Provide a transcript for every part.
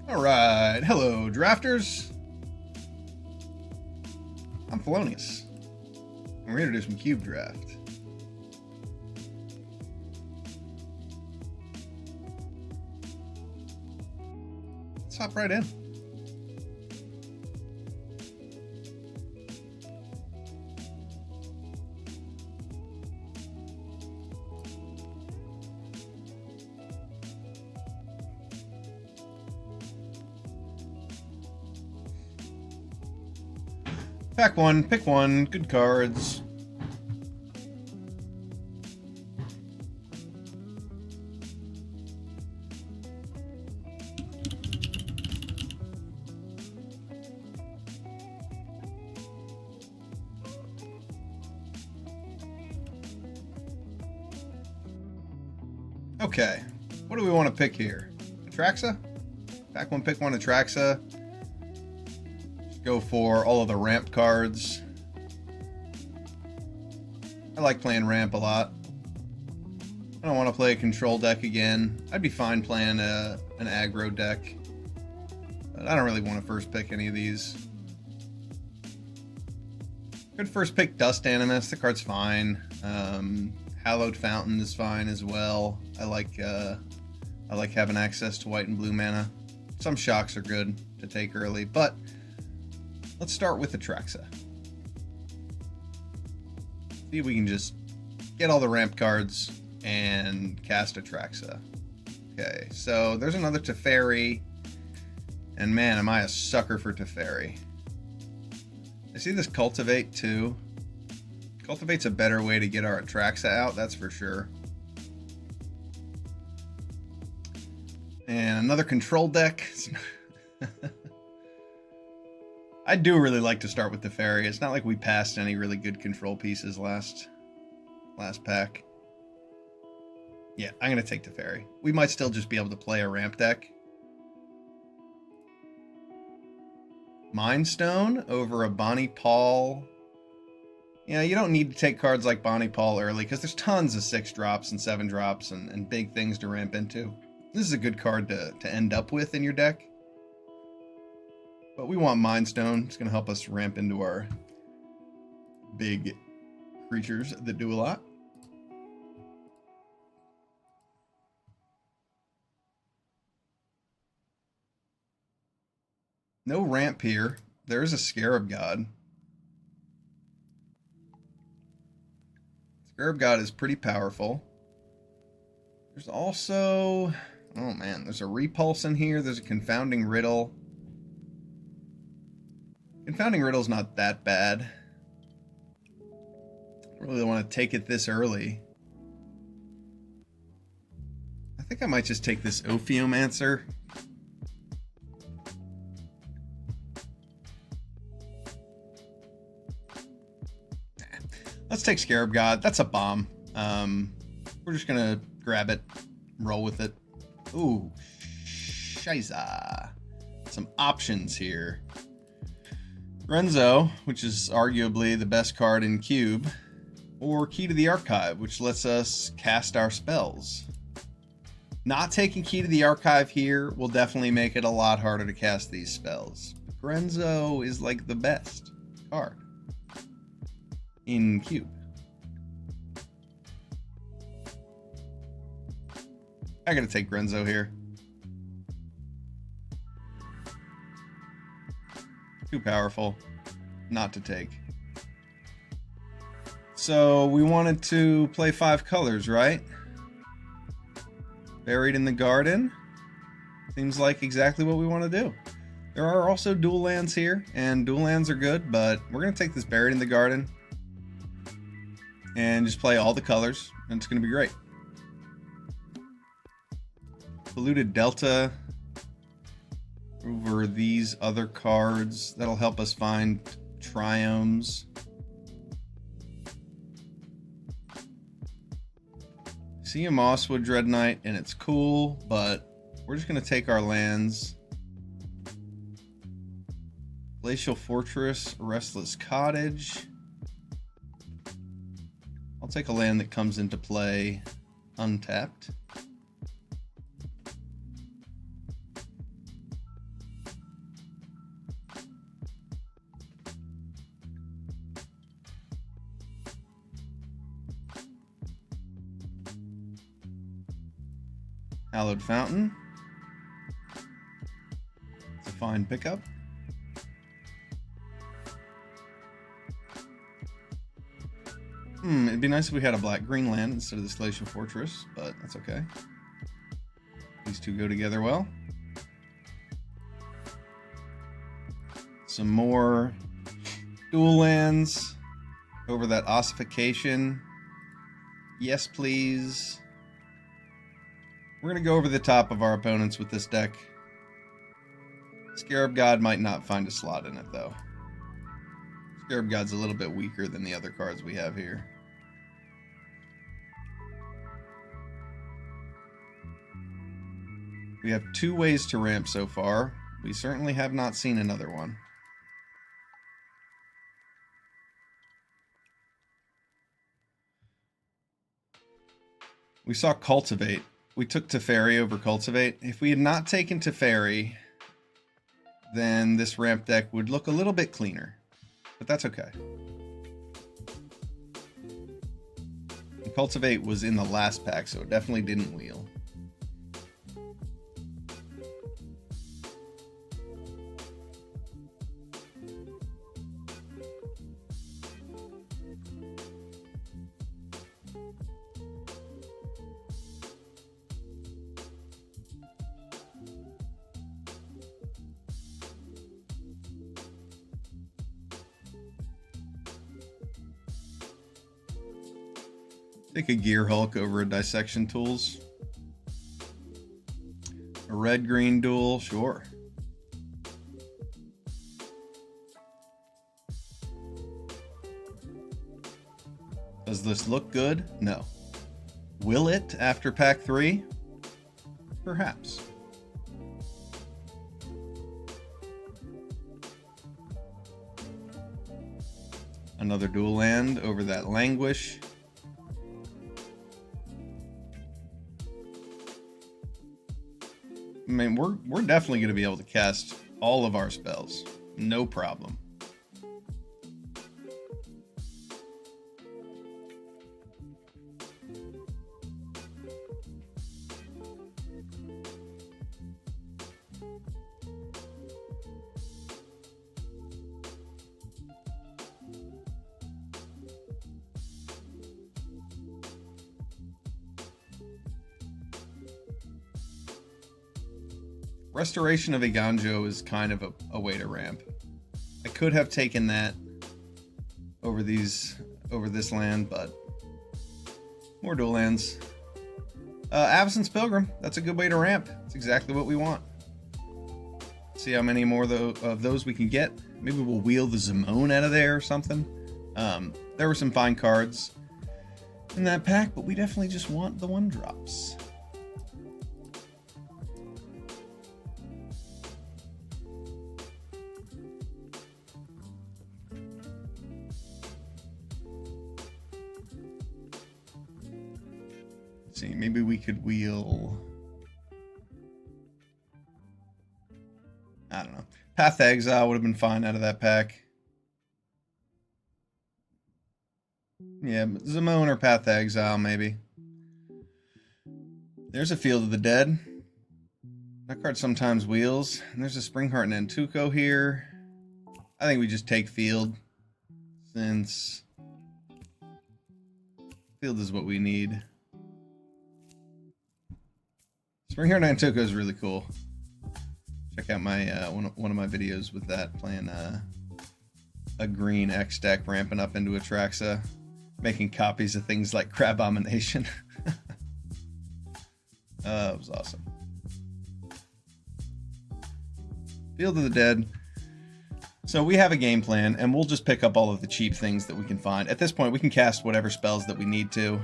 All right, hello, drafters. I'm Felonious, and we're here to do some cube draft. Let's hop right in. Pack one, pick one, good cards. Okay, what do we want to pick here? Atraxa? Pack one, pick one, Atraxa. Go for all of the ramp cards. I like playing ramp a lot. I don't want to play a control deck again. I'd be fine playing an aggro deck, but I don't really want to first pick any of these. Could first pick Dust Animus. The card's fine. Hallowed Fountain is fine as well. I like having access to white and blue mana. Some shocks are good to take early, but let's start with Atraxa. See if we can just get all the ramp cards and cast Atraxa. Okay, so there's another Teferi. And man, am I a sucker for Teferi. I see this Cultivate too. Cultivate's a better way to get our Atraxa out, that's for sure. And another control deck. I do really like to start with Teferi. It's not like we passed any really good control pieces last pack. Yeah, I'm going to take Teferi. We might still just be able to play a ramp deck. Mind Stone over a Bonnie Paul. Yeah, you don't need to take cards like Bonnie Paul early because there's tons of 6 drops and 7 drops and big things to ramp into. This is a good card to end up with in your deck. But we want Mind Stone. It's going to help us ramp into our big creatures that do a lot. No ramp here. There is a Scarab God. Scarab God is pretty powerful. There's also... oh man, there's a Repulse in here. There's a Confounding Riddle. Confounding Riddle's not that bad. I don't really want to take it this early. I think I might just take this Ophiomancer. Let's take Scarab God. That's a bomb. We're just gonna grab it, roll with it. Ooh, shiza. Some options here. Grenzo, which is arguably the best card in Cube, or Key to the Archive, which lets us cast our spells. Not taking Key to the Archive here will definitely make it a lot harder to cast these spells. Grenzo is like the best card in Cube. I gotta take Grenzo here. Too powerful not to take. So we wanted to play 5 colors, right? Buried in the Garden. Seems like exactly what we want to do. There are also dual lands here, and dual lands are good, but we're going to take this Buried in the Garden and just play all the colors, and it's going to be great. Polluted Delta over these other cards. That'll help us find triomes. See a Mosswood Dread Knight, and it's cool, but we're just going to take our lands. Glacial Fortress, Restless Cottage. I'll take a land that comes into play untapped. Hallowed Fountain. It's a fine pickup. It'd be nice if we had a black-green land instead of this Glacial Fortress, but that's okay. These two go together well. Some more dual lands over that ossification. Yes, please. We're going to go over the top of our opponents with this deck. Scarab God might not find a slot in it, though. Scarab God's a little bit weaker than the other cards we have here. We have 2 ways to ramp so far. We certainly have not seen another one. We saw Cultivate. We took Teferi over Cultivate. If we had not taken Teferi, then this ramp deck would look a little bit cleaner. But that's okay. And Cultivate was in the last pack, so it definitely didn't wheel. Take a Gear Hulk over a Dissection Tools. A red-green duel, sure. Does this look good? No. Will it after pack 3? Perhaps. Another dual land over that Languish. I mean, we're definitely going to be able to cast all of our spells. No problem. Restoration of Iganjo is kind of a way to ramp. I could have taken that over this land, but more dual lands. Absence Pilgrim, that's a good way to ramp. That's exactly what we want. See how many more of those we can get. Maybe we'll wheel the Zimone out of there or something. There were some fine cards in that pack, but we definitely just want the 1-drops. See, maybe we could wheel, I don't know. Path to Exile would have been fine out of that pack. Yeah, Zimone or Path to Exile, maybe. There's a Field of the Dead. That card sometimes wheels. And there's a Springheart and Nantuko here. I think we just take Field, since Field is what we need. Springheart and Nantuko is really cool. Check out my one of my videos with that, playing a green X deck, ramping up into Atraxa, making copies of things like Crabomination. It was awesome. Field of the Dead. So we have a game plan, and we'll just pick up all of the cheap things that we can find. At this point, we can cast whatever spells that we need to.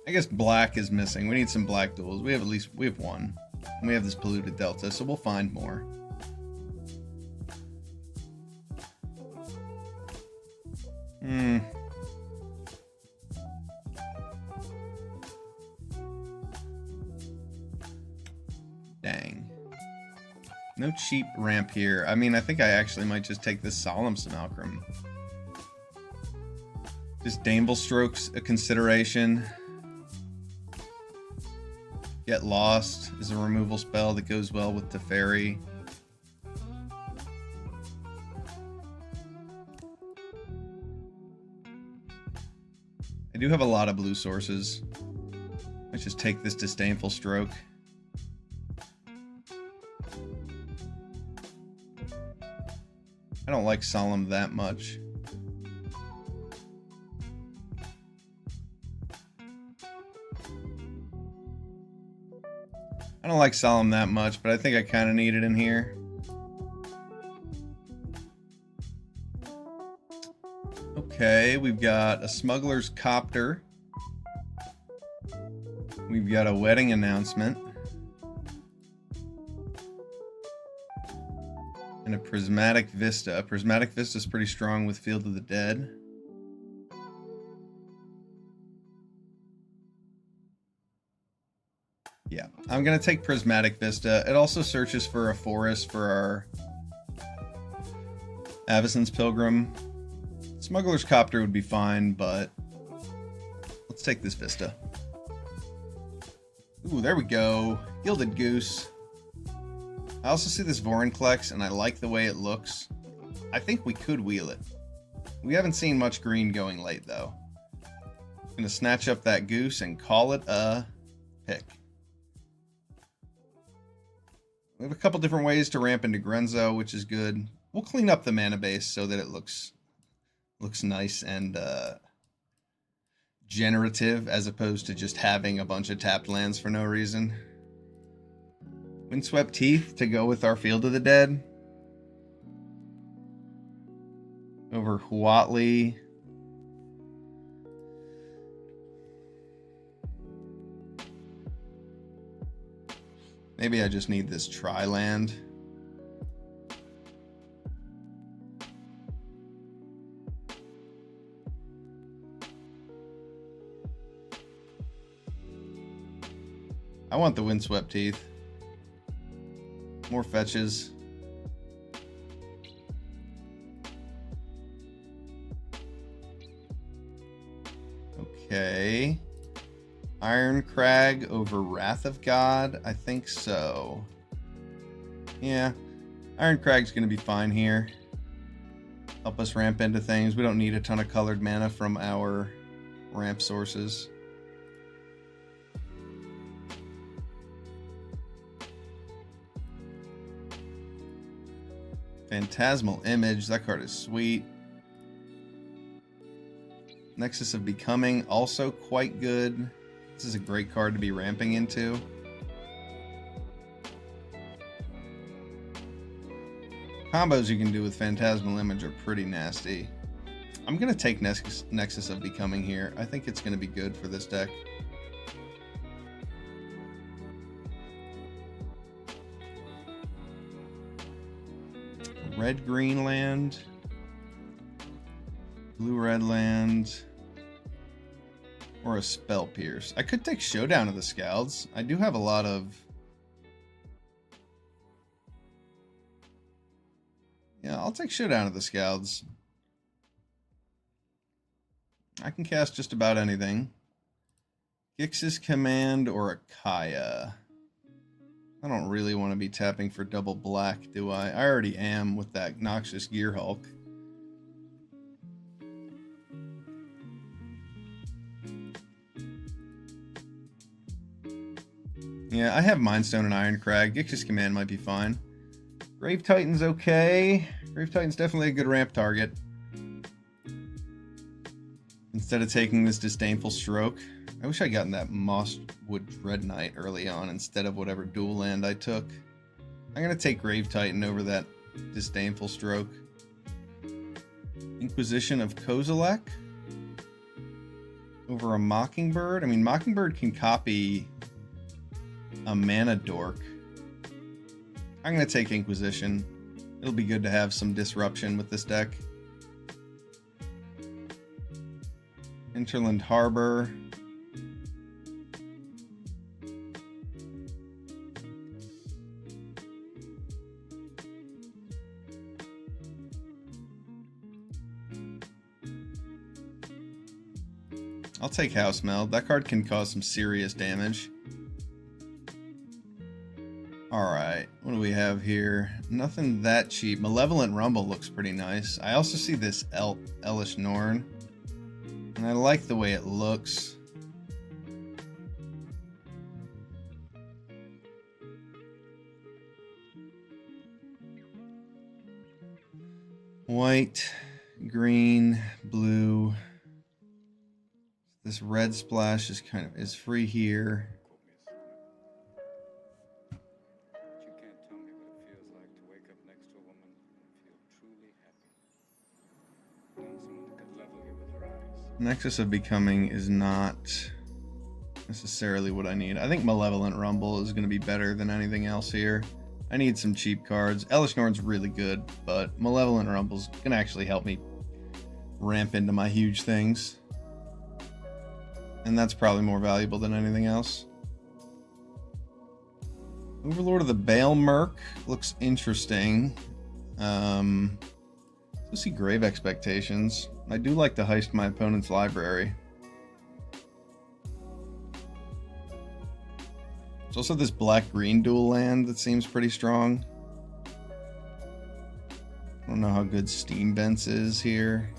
I guess black is missing. We need some black duels. We have one. And we have this Polluted Delta, so we'll find more. Dang. No cheap ramp here. I mean, I think I actually might just take this Solemn Simulacrum. Disdainful Stroke's a consideration. Get Lost is a removal spell that goes well with Teferi. I do have a lot of blue sources. Let's just take this Disdainful Stroke. I don't like Solemn that much. I don't like Solemn that much, but I think I kind of need it in here. Okay, we've got a Smuggler's Copter. We've got a Wedding Announcement. And a Prismatic Vista. Prismatic Vista is pretty strong with Field of the Dead. Yeah, I'm going to take Prismatic Vista. It also searches for a forest for our Avacyn's Pilgrim. Smuggler's Copter would be fine, but let's take this Vista. Ooh, there we go. Gilded Goose. I also see this Vorinclex, and I like the way it looks. I think we could wheel it. We haven't seen much green going late, though. I'm going to snatch up that Goose and call it a pick. We have a couple different ways to ramp into Grenzo, which is good. We'll clean up the mana base so that it looks nice and generative, as opposed to just having a bunch of tapped lands for no reason. Windswept Teeth to go with our Field of the Dead. Over Huatli. Maybe I just need this tri-land. I want the Windswept Teeth. More fetches. Okay. Iron Crag over Wrath of God? I think so. Yeah. Iron Crag's going to be fine here. Help us ramp into things. We don't need a ton of colored mana from our ramp sources. Phantasmal Image. That card is sweet. Nexus of Becoming, also quite good. This is a great card to be ramping into. Combos you can do with Phantasmal Image are pretty nasty. I'm going to take Nexus of Becoming here. I think it's going to be good for this deck. Red-green land. Blue-red land. Or a Spell Pierce. I could take Showdown of the Scalds. I do have a lot of... Yeah, I'll take Showdown of the Scalds. I can cast just about anything. Gix's Command or a Kaya. I don't really want to be tapping for double black, do I? I already am with that Noxious Gearhulk. Yeah, I have Mindstone and Iron Crag. Gix's Command might be fine. Grave Titan's okay. Grave Titan's definitely a good ramp target. Instead of taking this Disdainful Stroke. I wish I'd gotten that Mosswood Dread Knight early on instead of whatever dual land I took. I'm going to take Grave Titan over that Disdainful Stroke. Inquisition of Kozilek over a Mockingbird. I mean, Mockingbird can copy a Mana Dork. I'm going to take Inquisition. It'll be good to have some disruption with this deck. Interland Harbor. I'll take House Meld. That card can cause some serious damage. Alright, what do we have here? Nothing that cheap. Malevolent Rumble looks pretty nice. I also see this Elesh Norn, and I like the way it looks. White, green, blue. This red splash is free here. Nexus of Becoming is not necessarily what I need. I think Malevolent Rumble is going to be better than anything else here. I need some cheap cards. Elesh Norn's really good, but Malevolent Rumble's going to actually help me ramp into my huge things. And that's probably more valuable than anything else. Overlord of the Bale Merc looks interesting. Let's see Grave Expectations. I do like to heist my opponent's library. There's also this black-green dual land that seems pretty strong. I don't know how good Steam Vents is here.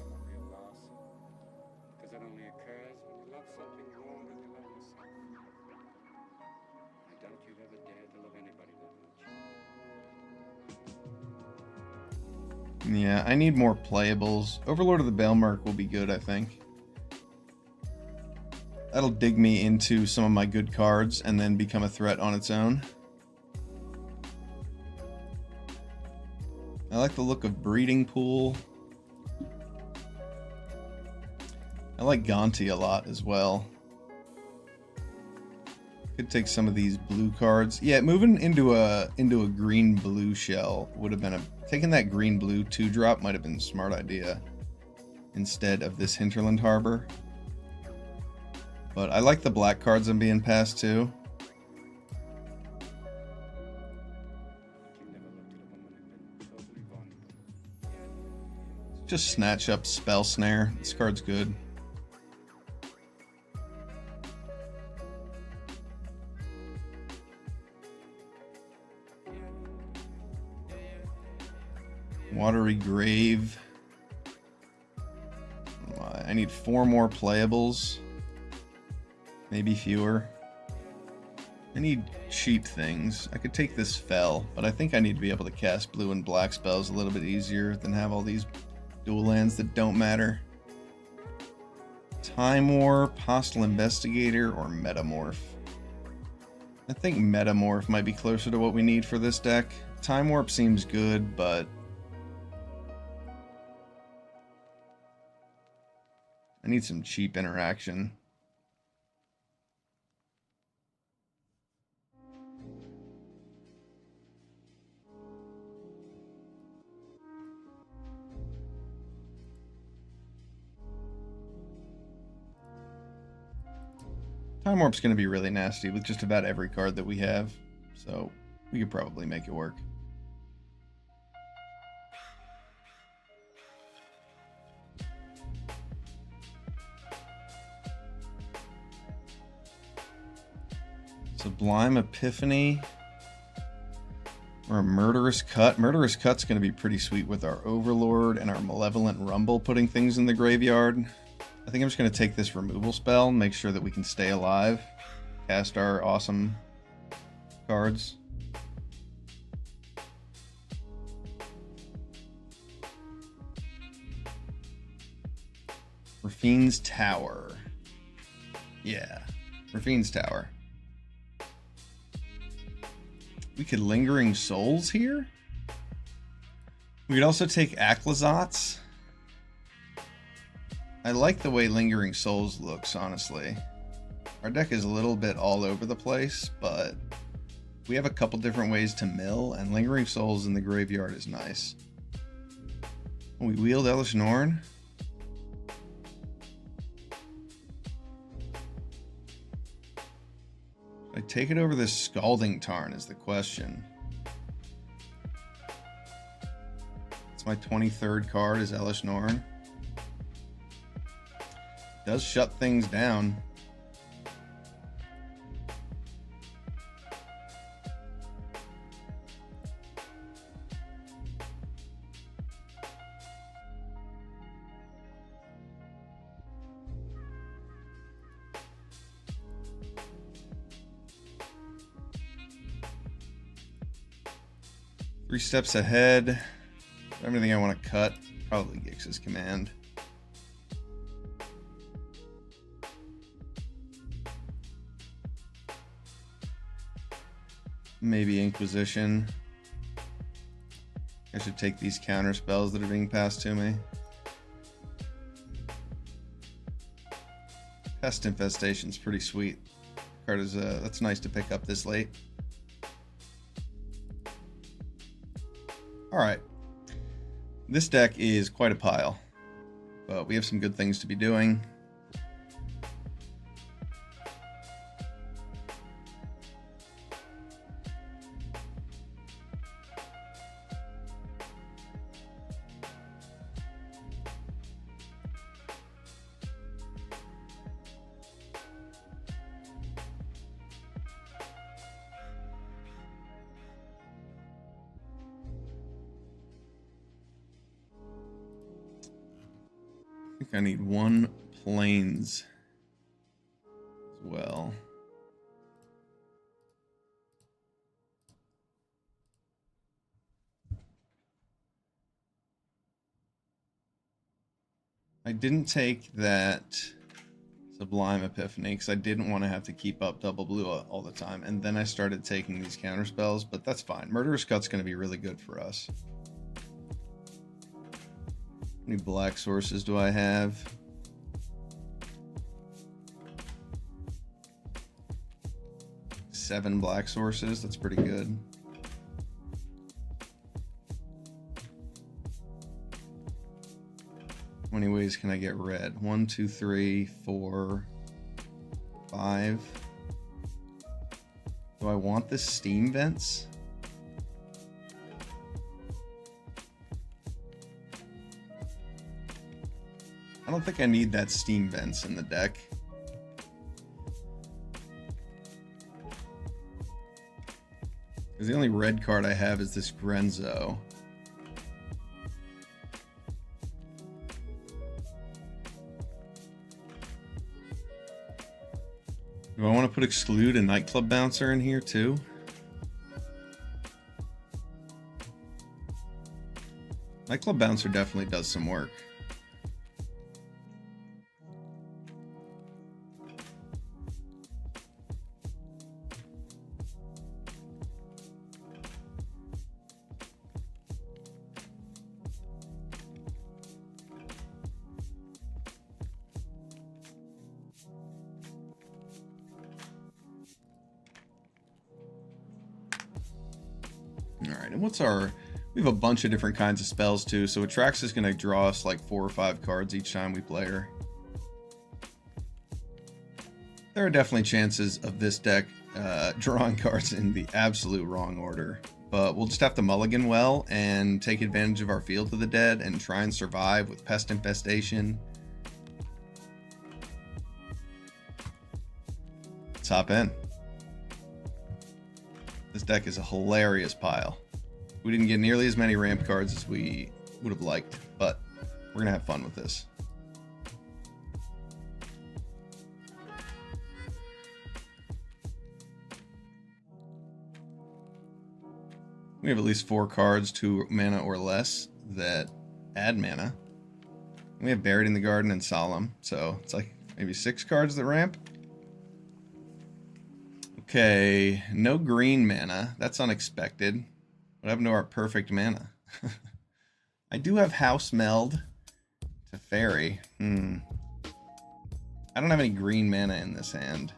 Yeah, I need more playables. Overlord of the Bale Merc will be good, I think. That'll dig me into some of my good cards and then become a threat on its own. I like the look of Breeding Pool. I like Gonti a lot as well. Could take some of these blue cards. Yeah, moving into a green blue shell would have been taking that green blue 2-drop might have been a smart idea instead of this Hinterland Harbor. But I like the black cards I'm being passed too. Just snatch up Spell Snare. This card's good. Watery Grave. I need 4 more playables. Maybe fewer. I need cheap things. I could take this Fell, but I think I need to be able to cast blue and black spells a little bit easier than have all these dual lands that don't matter. Time Warp, Hostile Investigator, or Metamorph. I think Metamorph might be closer to what we need for this deck. Time Warp seems good, but I need some cheap interaction. Time Warp's going to be really nasty with just about every card that we have, so we could probably make it work. Sublime Epiphany or a Murderous Cut. Murderous Cut's going to be pretty sweet with our Overlord and our Malevolent Rumble putting things in the graveyard. I think I'm just going to take this removal spell, make sure that we can stay alive, cast our awesome cards. Rafine's Tower. Yeah, Rafine's Tower. We could Lingering Souls here. We could also take Aclazotz. I like the way Lingering Souls looks, honestly. Our deck is a little bit all over the place, but we have a couple different ways to mill, and Lingering Souls in the graveyard is nice. We wield Elesh Norn. I take it over this Scalding Tarn is the question. It's my 23rd card is Elesh Norn. Does shut things down. Three steps ahead. Everything I want to cut. Probably Gix's command. Maybe Inquisition. I should take these counter spells that are being passed to me. Pest Infestation's pretty sweet. Card is that's nice to pick up this late. Alright. This deck is quite a pile, but we have some good things to be doing. I think I need one plains as well. I didn't take that Sublime Epiphany because I didn't want to have to keep up double blue all the time, and then I started taking these counter spells, but that's fine. Murderous Cut's going to be really good for us. How many black sources do I have? Seven black sources. That's pretty good. How many ways can I get red? 1, 2, 3, 4, 5. Do I want this steam vents? I don't think I need that steam vents in the deck. Because the only red card I have is this Grenzo. Do I want to put Exclude a Nightclub Bouncer in here too? Nightclub Bouncer definitely does some work. Alright, and what's our... We have a bunch of different kinds of spells too, so Atraxa is going to draw us like 4 or 5 cards each time we play her. There are definitely chances of this deck drawing cards in the absolute wrong order, but we'll just have to mulligan well and take advantage of our Field of the Dead and try and survive with Pest Infestation. Let's hop in. This deck is a hilarious pile. We didn't get nearly as many ramp cards as we would have liked, but we're going to have fun with this. We have at least 4 cards, 2 mana or less, that add mana. We have Buried in the Garden and Solemn, so it's like maybe 6 cards that ramp. Okay, no green mana. That's unexpected. What happened to our perfect mana? I do have House Meld, Teferi. I don't have any green mana in this hand.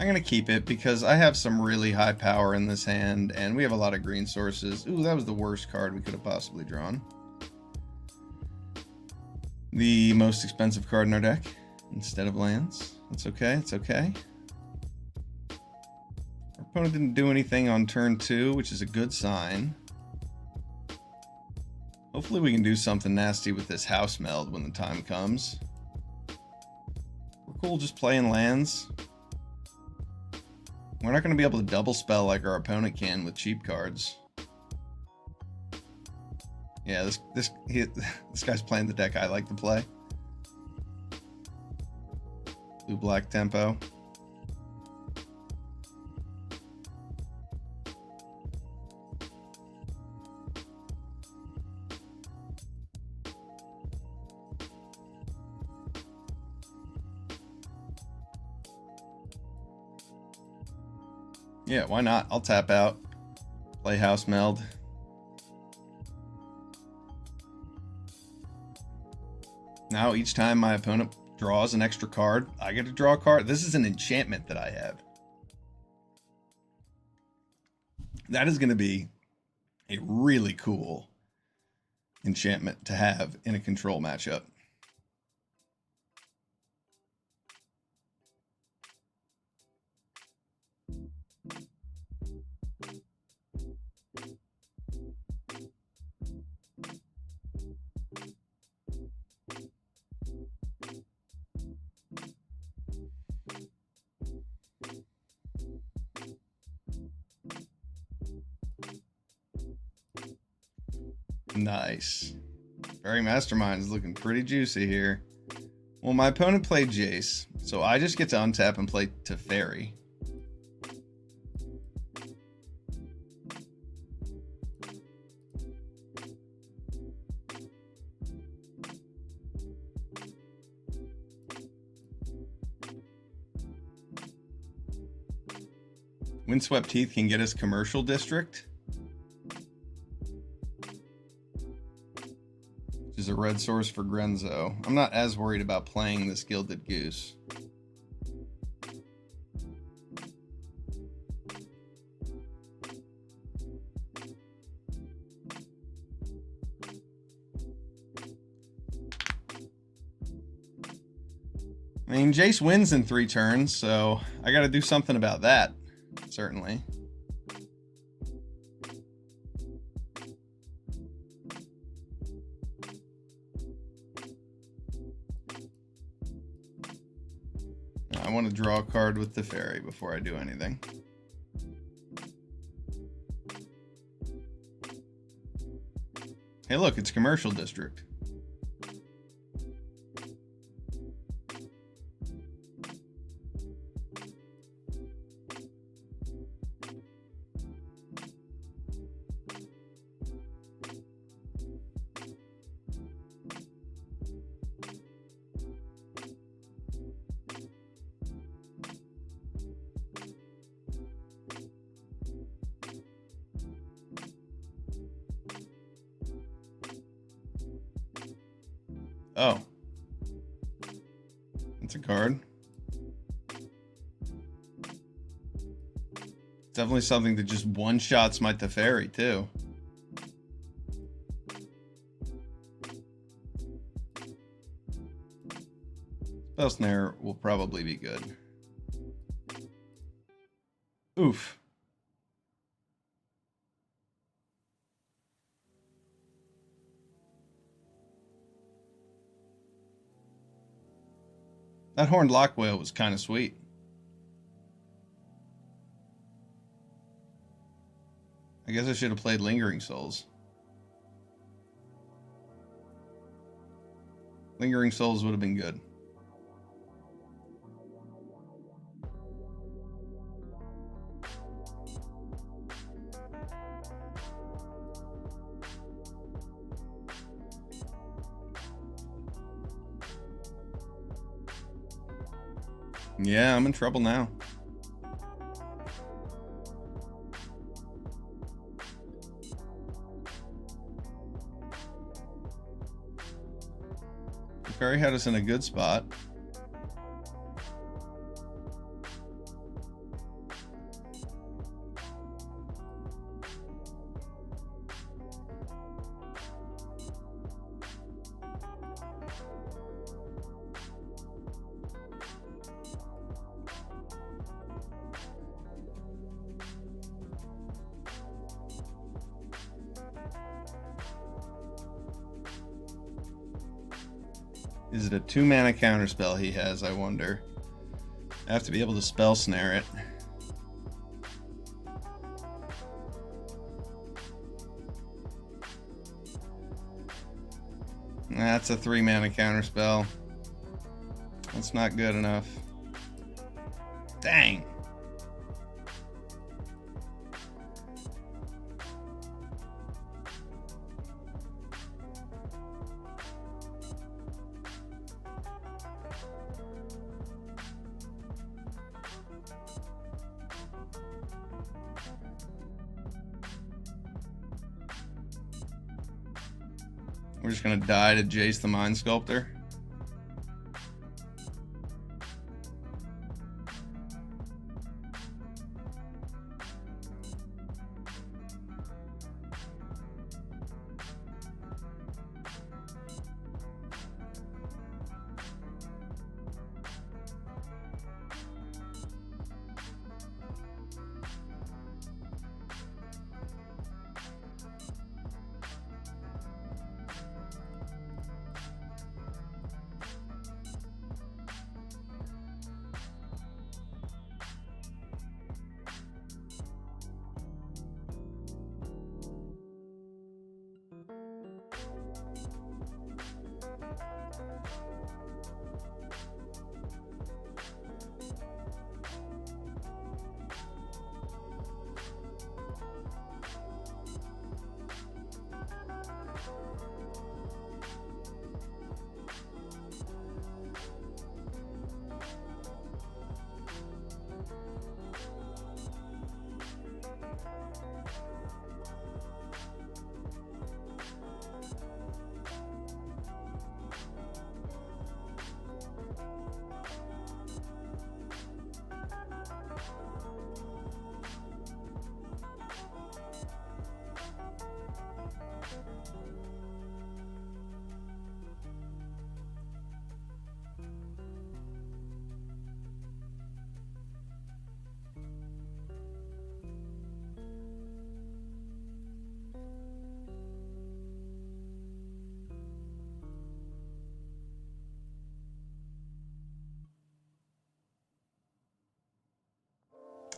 I'm going to keep it because I have some really high power in this hand, and we have a lot of green sources. Ooh, that was the worst card we could have possibly drawn. The most expensive card in our deck instead of lands. It's okay, it's okay. Our opponent didn't do anything on turn 2, which is a good sign. Hopefully we can do something nasty with this house meld when the time comes. We're cool just playing lands. We're not going to be able to double spell like our opponent can with cheap cards. Yeah, this guy's playing the deck I like to play. Blue-black tempo. Yeah, why not? I'll tap out. Play house meld. Now each time my opponent draws an extra card, I get to draw a card. This is an enchantment that I have. That is going to be a really cool enchantment to have in a control matchup. Nice. Fairy Mastermind is looking pretty juicy here. Well, my opponent played Jace, so I just get to untap and play Teferi. Windswept Heath can get us Commercial District, which is a red source for Grenzo. I'm not as worried about playing this Gilded Goose. I mean, Jace wins in 3 turns, so I gotta do something about that, certainly. I want to draw a card with the Teferi before I do anything. Hey look, it's Commercial District. Oh. It's a card. Definitely something that just one-shots my Teferi, too. Spell Snare will probably be good. Oof. That Horned Lock Whale was kind of sweet. I guess I should have played Lingering Souls. Lingering Souls would have been good. Yeah, I'm in trouble now. Teferi had us in a good spot. Is it a 2-mana counterspell he has, I wonder? I have to be able to spell snare it. That's a 3-mana counterspell. That's not good enough. Dang. We're just gonna die to Jace the Mind Sculptor.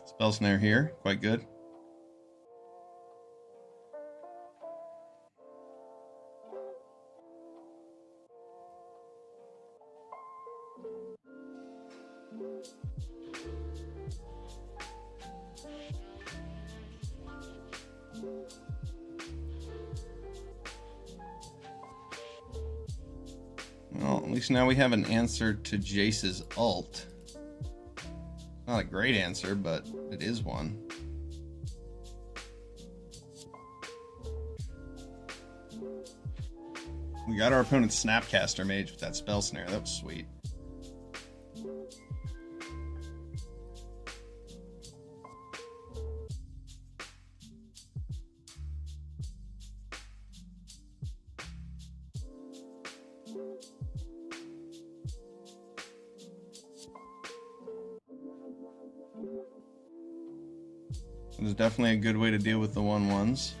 Spell snare here, quite good. Well, at least now we have an answer to Jace's ult. Not a great answer, but it is one. We got our opponent's Snapcaster Mage with that spell snare. That was sweet. It was definitely a good way to deal with the 1/1s.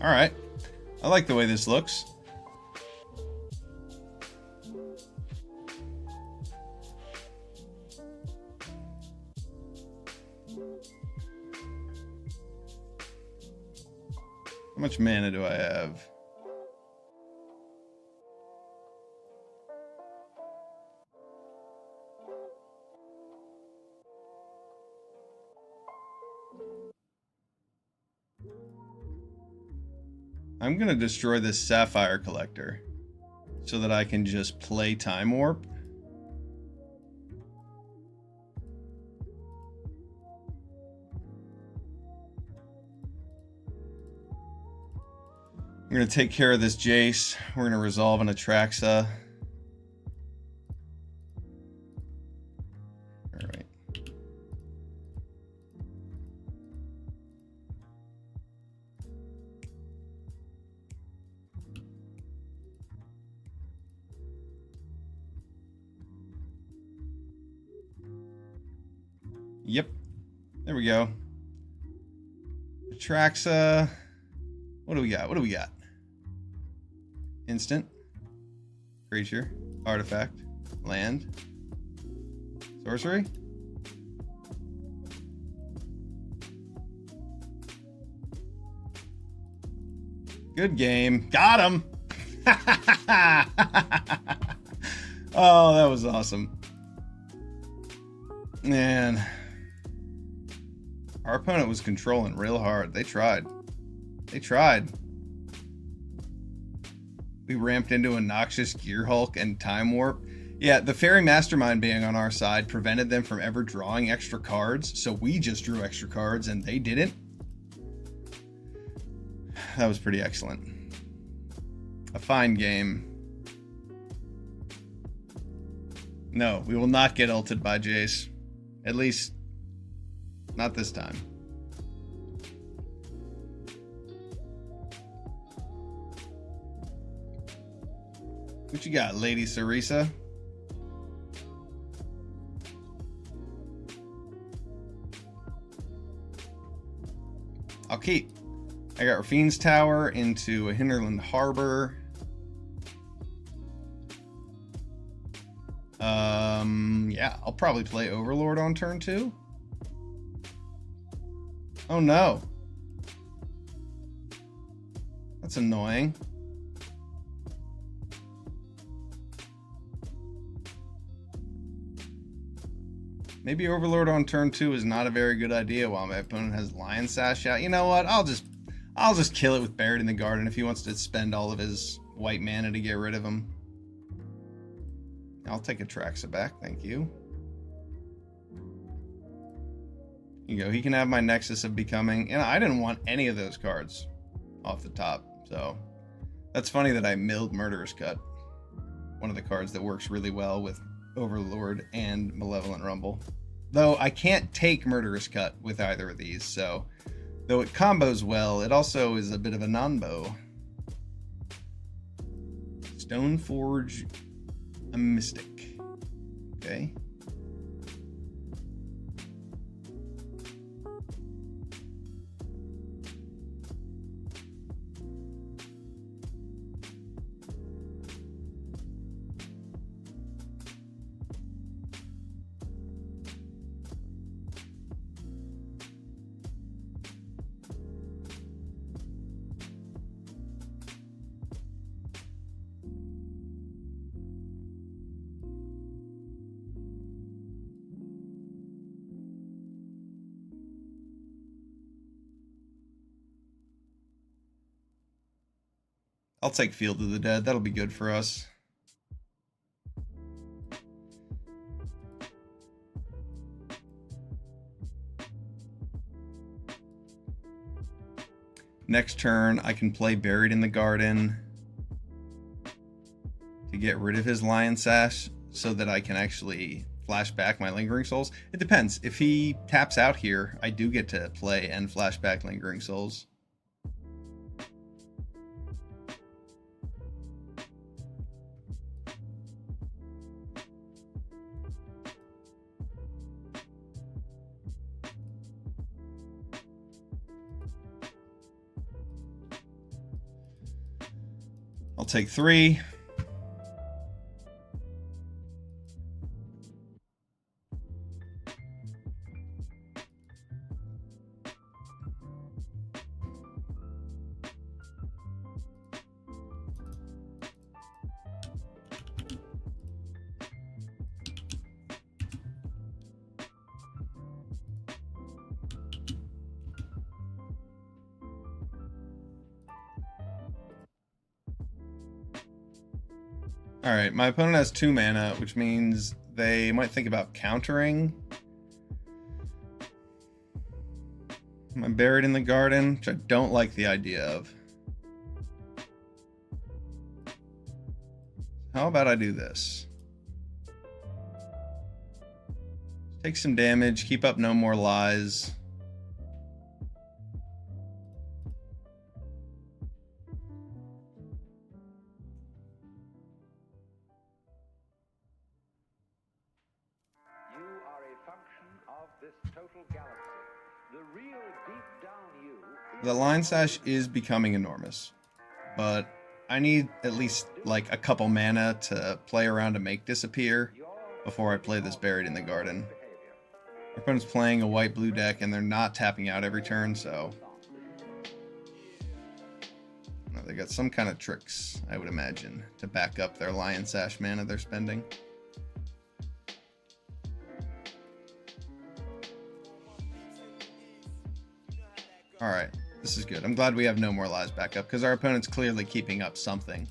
All right. I like the way this looks. How much mana do I have? I'm gonna destroy this Sapphire Collector so that I can just play Time Warp. I'm gonna take care of this Jace. We're gonna resolve an Atraxa. Alright. Yep. There we go. Atraxa. What do we got? What do we got? Instant. Creature. Artifact. Land. Sorcery. Good game. Got him. Oh, that was awesome. Man. Our opponent was controlling real hard. They tried. They tried. We ramped into a noxious Gear Hulk and Time Warp. Yeah, the Fairy Mastermind being on our side prevented them from ever drawing extra cards, so we just drew extra cards and they didn't. That was pretty excellent. A fine game. No, we will not get ulted by Jace. At least, not this time. What you got, Lady Sarisa? I'll keep. I got Rafine's Tower into a Hinterland Harbor. Yeah, I'll probably play Overlord on turn 2. Oh no. That's annoying. Maybe Overlord on turn 2 is not a very good idea while my opponent has Lion Sash out. You know what? I'll just kill it with Buried in the Garden if he wants to spend all of his white mana to get rid of him. I'll take Atraxa back, thank you. Here you go. He can have my Nexus of Becoming. And I didn't want any of those cards off the top, so that's funny that I milled Murderous Cut. One of the cards that works really well with Overlord and Malevolent Rumble. Though I can't take Murderous Cut with either of these, so though it combos well, it also is a bit of a non-bow. Stoneforge a Mystic. Okay. I'll take Field of the Dead. That'll be good for us. Next turn, I can play Buried in the Garden to get rid of his Lion Sash so that I can actually flash back my Lingering Souls. It depends. If he taps out here, I do get to play and flash back Lingering Souls. I'll take 3. Alright, my opponent has 2 mana, which means they might think about countering. I'm Buried in the Garden, which I don't like the idea of. How about I do this? Take some damage, keep up No More Lies. The line sash is becoming enormous, but I need at least like a couple mana to play around to make disappear before I play this Buried in the Garden. Our opponent's playing a white-blue deck and they're not tapping out every turn, so they got some kind of tricks, I would imagine, to back up their Lion Sash mana they're spending. Alright, this is good. I'm glad we have no more lies back up, because our opponent's clearly keeping up something.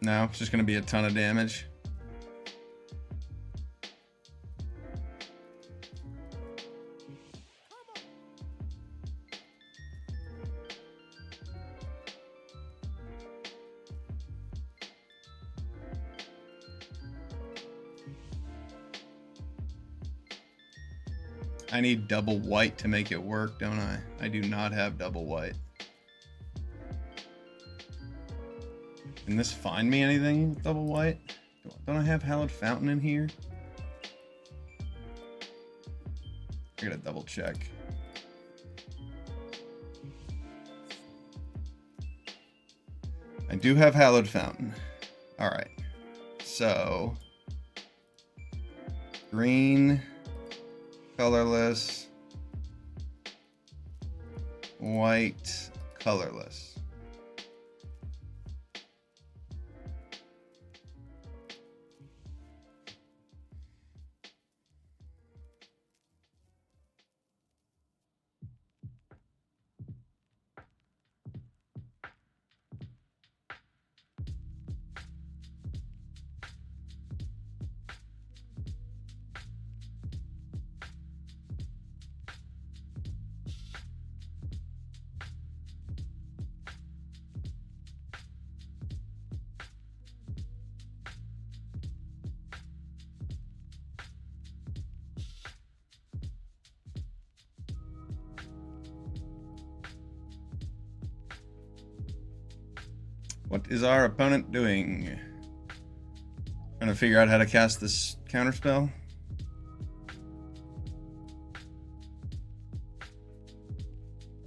No, it's just going to be a ton of damage. I need double white to make it work, don't I? I do not have double white. Can this find me anything with double white? Don't I have Hallowed Fountain in here? I gotta double check. I do have Hallowed Fountain. Alright. So green, colorless, white, colorless. What is our opponent doing? Trying to figure out how to cast this counterspell.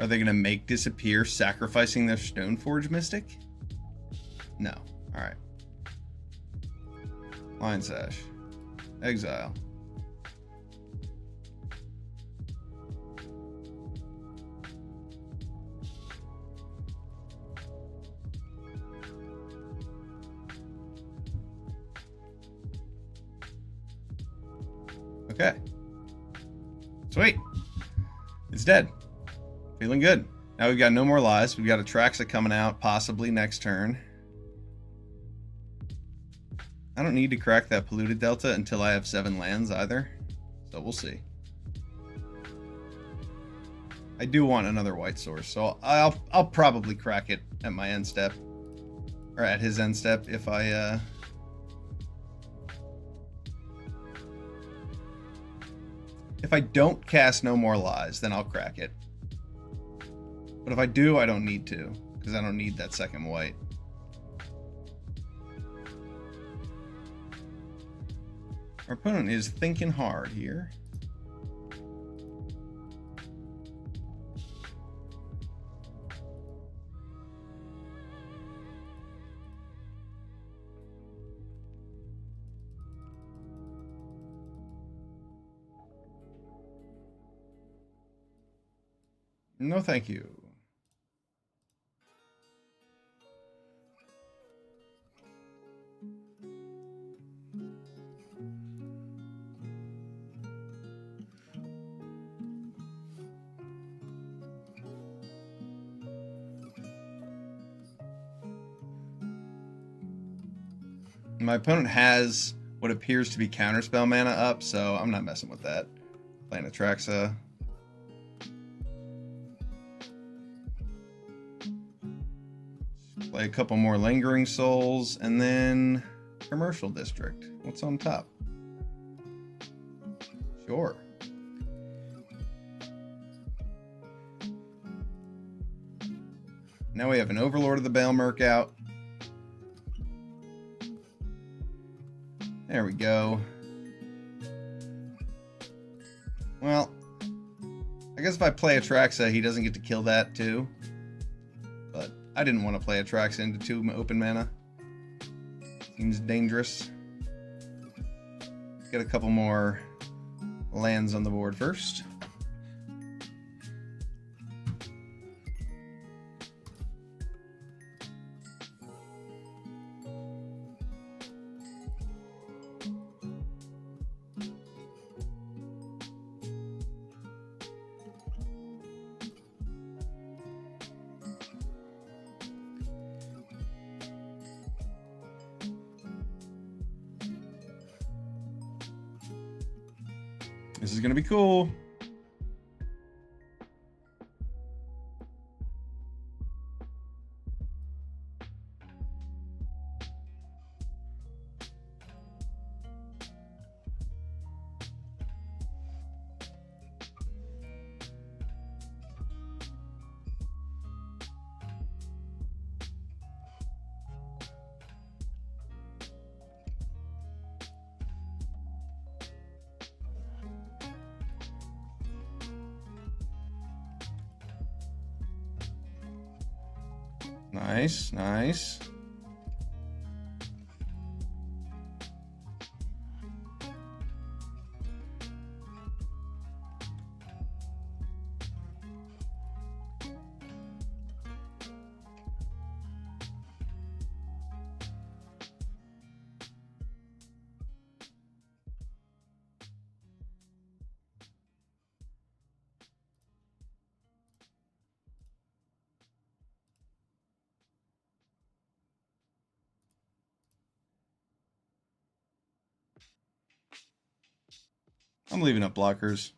Are they going to make disappear sacrificing their Stoneforge Mystic? No. Alright. Lion Sash. Exile. Okay. Sweet. It's dead. Feeling good. Now we've got no more lies. We've got Atraxa coming out possibly next turn. I don't need to crack that Polluted Delta until I have 7 lands either. So we'll see. I do want another white source, so I'll probably crack it at my end step. Or at his end step if I don't cast No More Lies, then I'll crack it. But if I do, I don't need to, because I don't need that second white. Our opponent is thinking hard here. No, thank you. My opponent has what appears to be counterspell mana up, so I'm not messing with that. Playing Atraxa. Play a couple more Lingering Souls, and then Commercial District. What's on top? Sure. Now we have an Overlord of the Baelmerc out. There we go. Well, I guess if I play Atraxa, he doesn't get to kill that too. But I didn't want to play Atraxa into 2 open mana. Seems dangerous. Get a couple more lands on the board first. This is gonna be cool. Nice, nice. I'm leaving up blockers.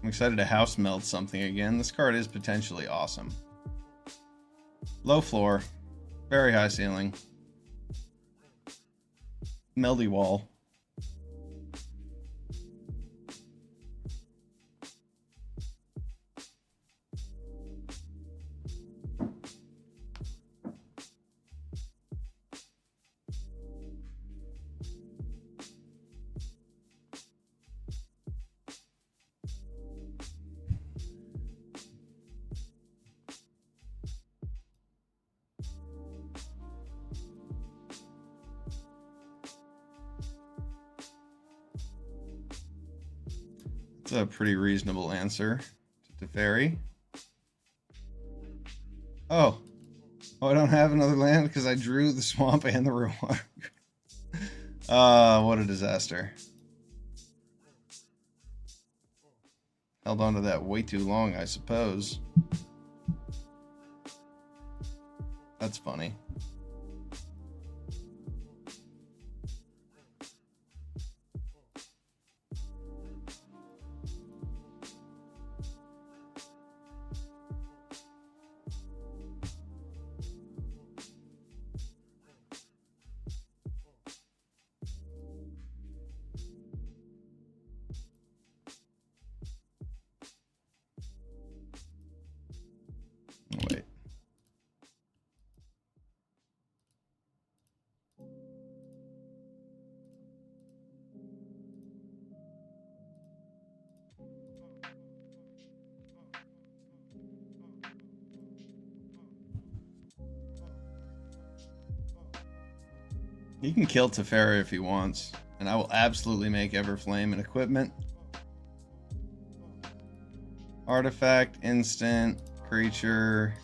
I'm excited to house meld something again. This card is potentially awesome. Low floor, very high ceiling. Meldy wall. It's a pretty reasonable answer to Teferi. Oh, I don't have another land because I drew the swamp and the reward. What a disaster. Held on to that way too long, I suppose. That's funny. Wait. He can kill Teferi if he wants, and I will absolutely make Everflame an equipment. Artifact, instant, creature.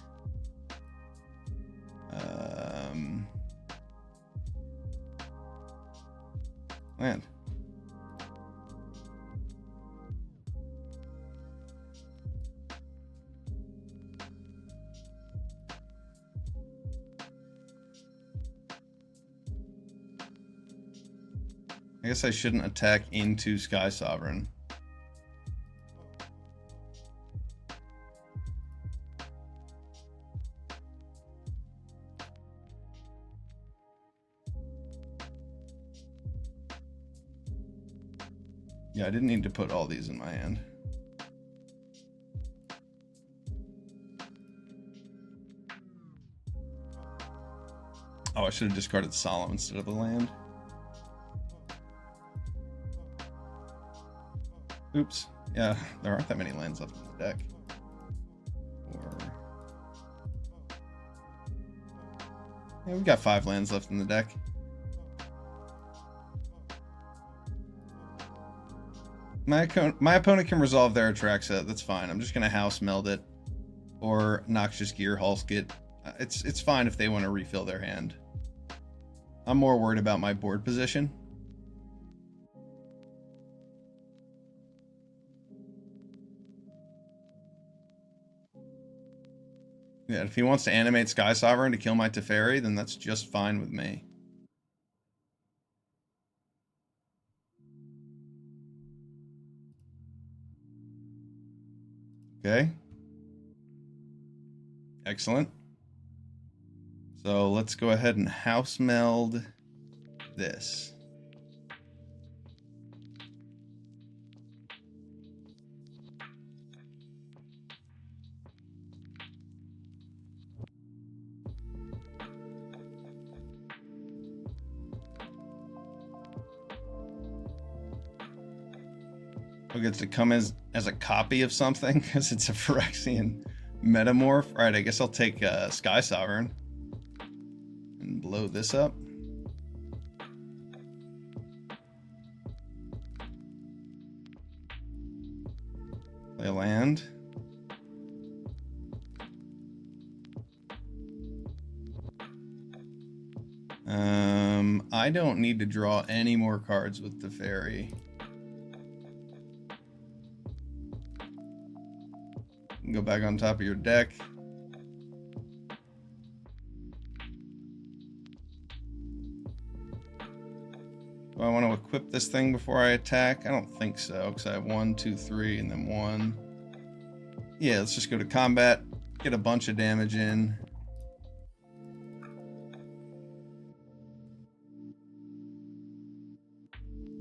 Land. I guess I shouldn't attack into Sky Sovereign. Yeah, I didn't need to put all these in my hand. Oh, I should have discarded Solemn instead of the land. Oops. Yeah, there aren't that many lands left in the deck. Yeah, we've got 5 lands left in the deck. My opponent can resolve their Atraxa. That's fine. I'm just going to House Meld it. Or Noxious Gear Hulk it. It's fine if they want to refill their hand. I'm more worried about my board position. Yeah, if he wants to animate Sky Sovereign to kill my Teferi, then that's just fine with me. Okay. Excellent. So let's go ahead and House Meld this. It gets to come as a copy of something because it's a Phyrexian Metamorph. All right, I guess I'll take Sky Sovereign and blow this up. Play a land. I don't need to draw any more cards with the Teferi. Go back on top of your deck. Do I want to equip this thing before I attack? I don't think so, because I have 1, 2, 3, and then 1. Yeah, let's just go to combat, get a bunch of damage in.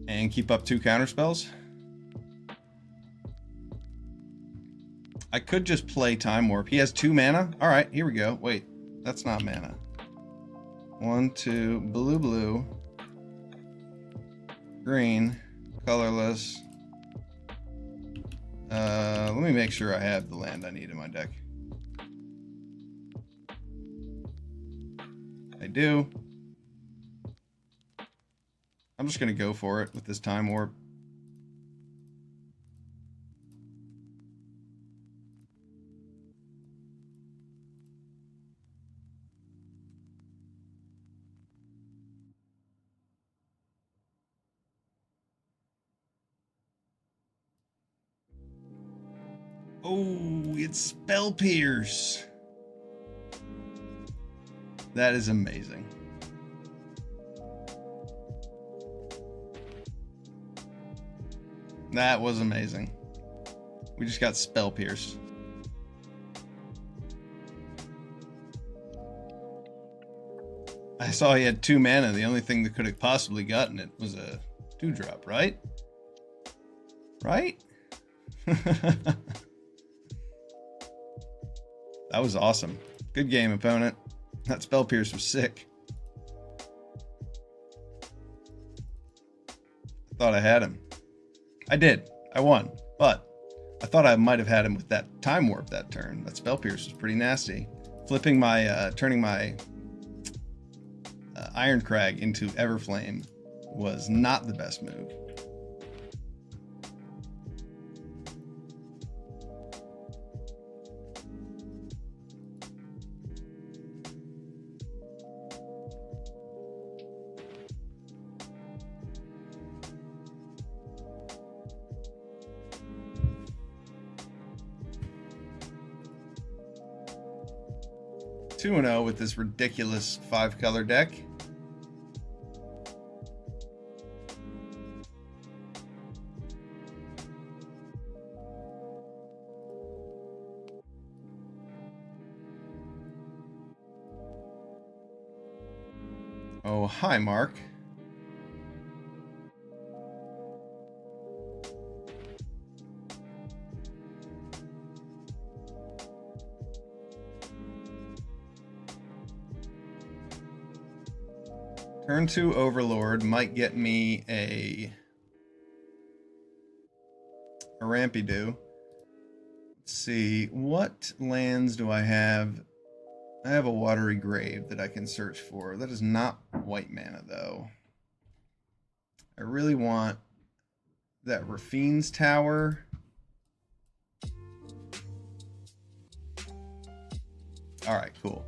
And keep up 2 counterspells. I could just play Time Warp. He has 2 mana? Alright, here we go. Wait, that's not mana. 1, 2, blue, blue. Green, colorless. Let me make sure I have the land I need in my deck. I do. I'm just going to go for it with this Time Warp. Oh, it's Spell Pierce. That is amazing. That was amazing. We just got Spell Pierce. I saw he had 2 mana. The only thing that could have possibly gotten it was a 2-drop, right? Right? That was awesome. Good game, opponent. That Spell Pierce was sick. I thought I had him. I did. I won. But I thought I might have had him with that Time Warp that turn. That Spell Pierce was pretty nasty. Flipping my, turning my Iron Crag into Everflame was not the best move. Two 2-0 with this ridiculous 5-color deck. Oh, hi, Mark. Turn 2 Overlord might get me a Rampy-Doo. Let's see, what lands do I have? I have a Watery Grave that I can search for. That is not white mana, though. I really want that Rafine's Tower. Alright, cool.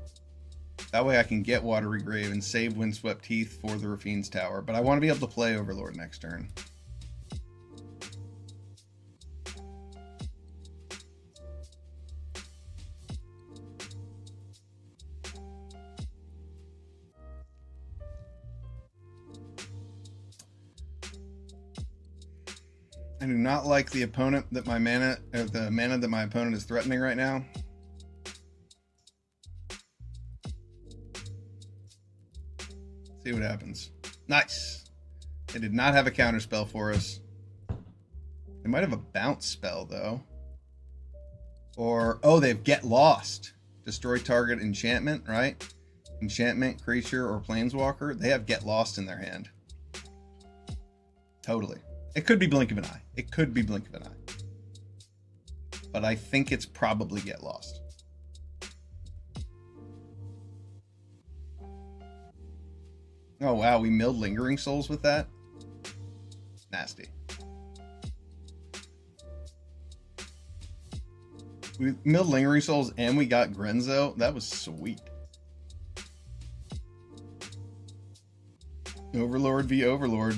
That way I can get Watery Grave and save Windswept Heath for the Rafine's Tower, but I want to be able to play Overlord next turn. I do not like the opponent that my mana, or the mana that my opponent is threatening right now. See what happens. Nice. They did not have a counter spell for us. They might have a bounce spell though. Or, oh, they have Get Lost. Destroy target enchantment, right? Enchantment, creature, or planeswalker. They have Get Lost in their hand. Totally. It could be Blink of an Eye. It could be Blink of an Eye. But I think it's probably Get Lost. Oh, wow. We milled Lingering Souls with that? Nasty. We milled Lingering Souls and we got Grenzo. That was sweet. Overlord v. Overlord.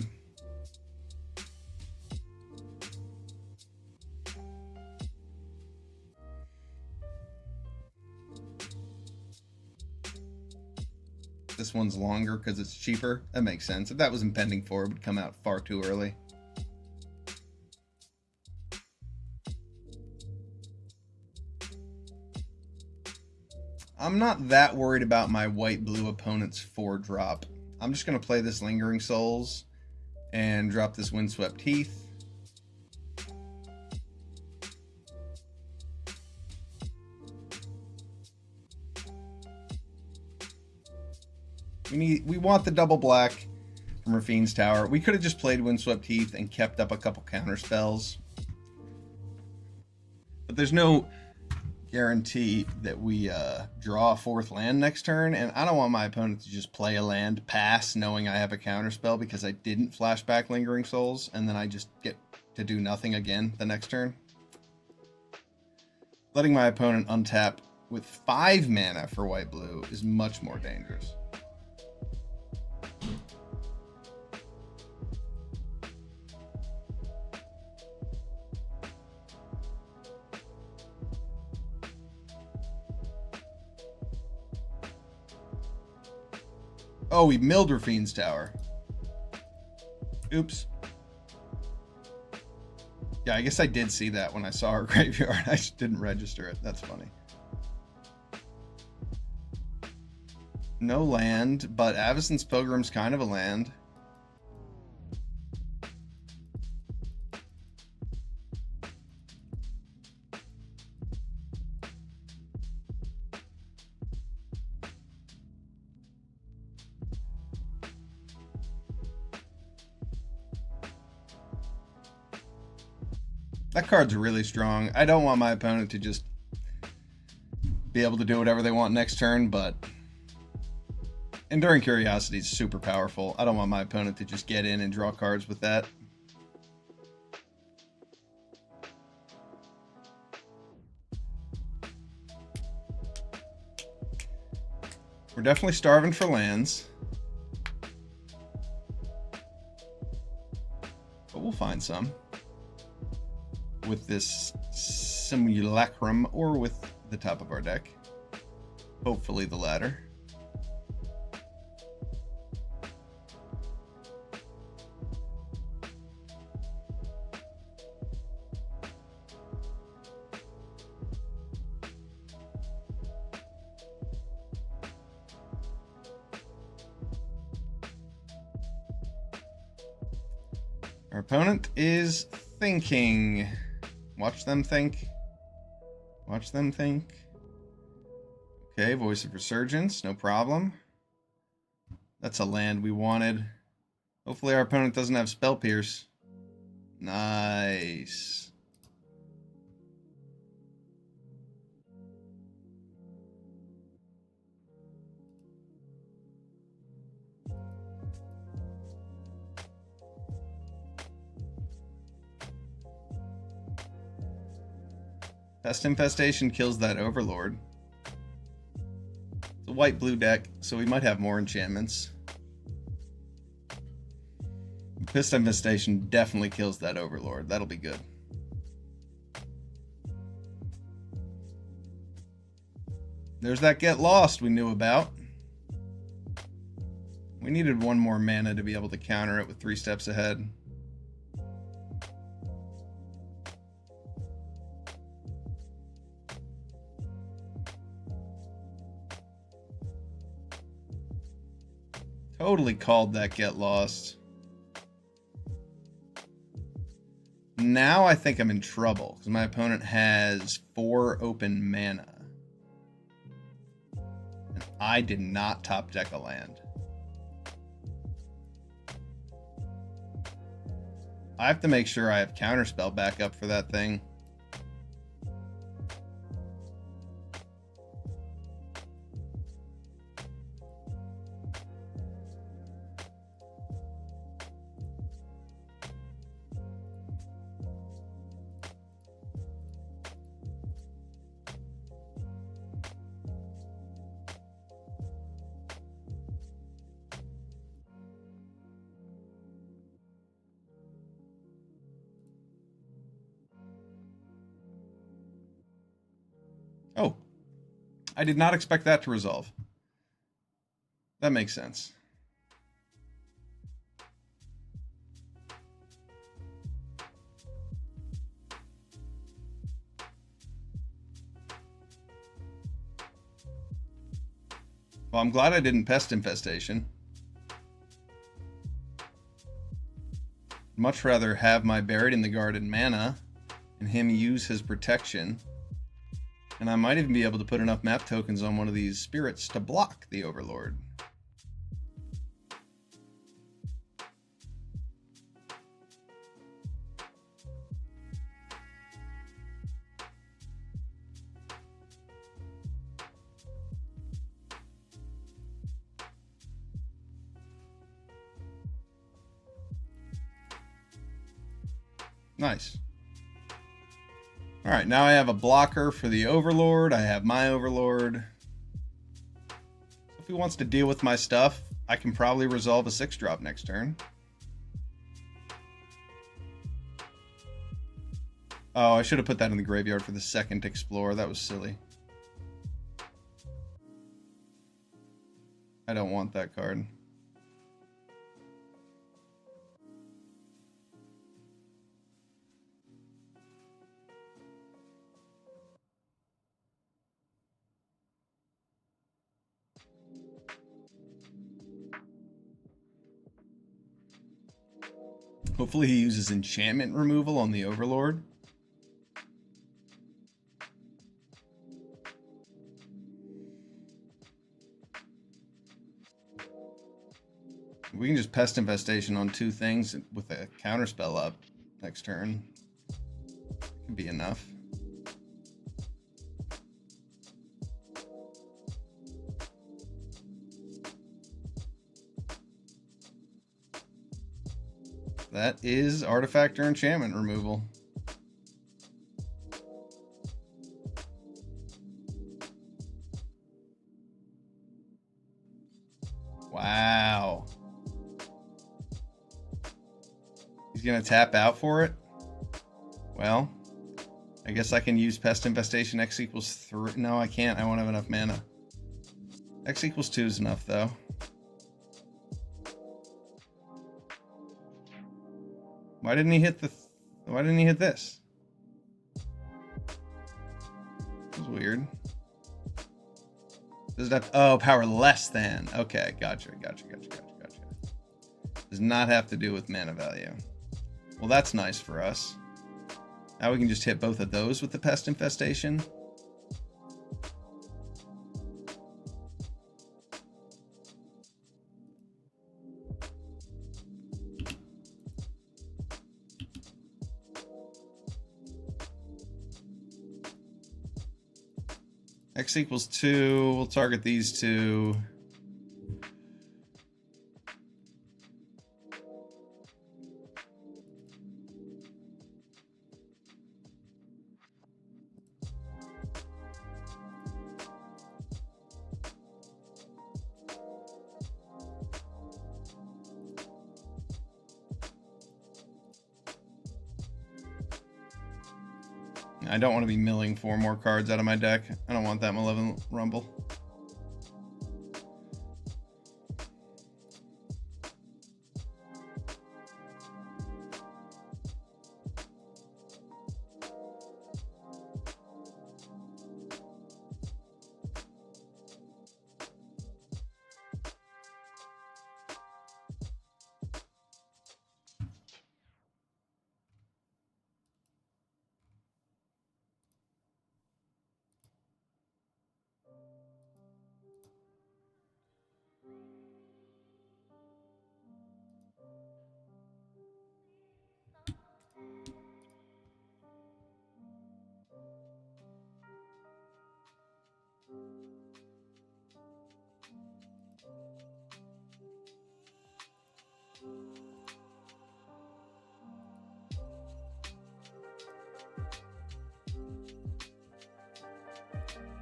This one's longer because it's cheaper. That makes sense. If that was Impending 4, it would come out far too early. I'm not that worried about my white-blue opponent's 4-drop. I'm just going to play this Lingering Souls and drop this Windswept Heath. We want the double black from Rafine's Tower. We could have just played Windswept Heath and kept up a couple counter spells. But there's no guarantee that we draw a 4th land next turn, and I don't want my opponent to just play a land, pass, knowing I have a counter spell because I didn't flashback Lingering Souls, and then I just get to do nothing again the next turn. Letting my opponent untap with 5 mana for white-blue is much more dangerous. Oh, we milled Rafine's Tower. Oops. Yeah, I guess I did see that when I saw her graveyard. I just didn't register it. That's funny. No land, but Avacyn's Pilgrim's kind of a land. That card's really strong. I don't want my opponent to just be able to do whatever they want next turn, but Enduring Curiosity is super powerful. I don't want my opponent to just get in and draw cards with that. We're definitely starving for lands. But we'll find some. With this Simulacrum or with the top of our deck. Hopefully the latter. Our opponent is thinking. Watch them think. Watch them think. Okay, Voice of Resurgence, no problem. That's a land we wanted. Hopefully our opponent doesn't have Spell Pierce. Nice. Pest Infestation kills that Overlord. It's a white-blue deck, so we might have more enchantments. Pest Infestation definitely kills that Overlord. That'll be good. There's that Get Lost we knew about. We needed one more mana to be able to counter it with 3 steps ahead. Totally called that Get Lost. Now I think I'm in trouble because my opponent has 4 open mana. And I did not top deck a land. I have to make sure I have Counterspell backup for that thing. Oh, I did not expect that to resolve. That makes sense. Well, I'm glad I didn't Pest Infestation. Much rather have my Buried in the Garden mana and him use his protection. And I might even be able to put enough map tokens on one of these spirits to block the Overlord. Nice. Alright, now I have a blocker for the Overlord. I have my Overlord. If he wants to deal with my stuff, I can probably resolve a 6-drop next turn. Oh, I should have put that in the graveyard for the second Explore. That was silly. I don't want that card. Hopefully he uses enchantment removal on the Overlord. We can just Pest Infestation on 2 things with a Counterspell up next turn. Could be enough. That is Artifact or Enchantment removal. Wow. He's gonna tap out for it? Well, I guess I can use Pest Infestation. X equals 3. No, I can't. I won't have enough mana. X equals 2 is enough, though. Why didn't he hit the... Why didn't he hit this? That was weird. Does it have... Oh, power less than. Okay, gotcha. Does not have to do with mana value. Well, that's nice for us. Now we can just hit both of those with the Pest Infestation. X equals 2. We'll target these two. I don't want to be milling 4 more cards out of my deck. I don't want that Malevolent Rumble.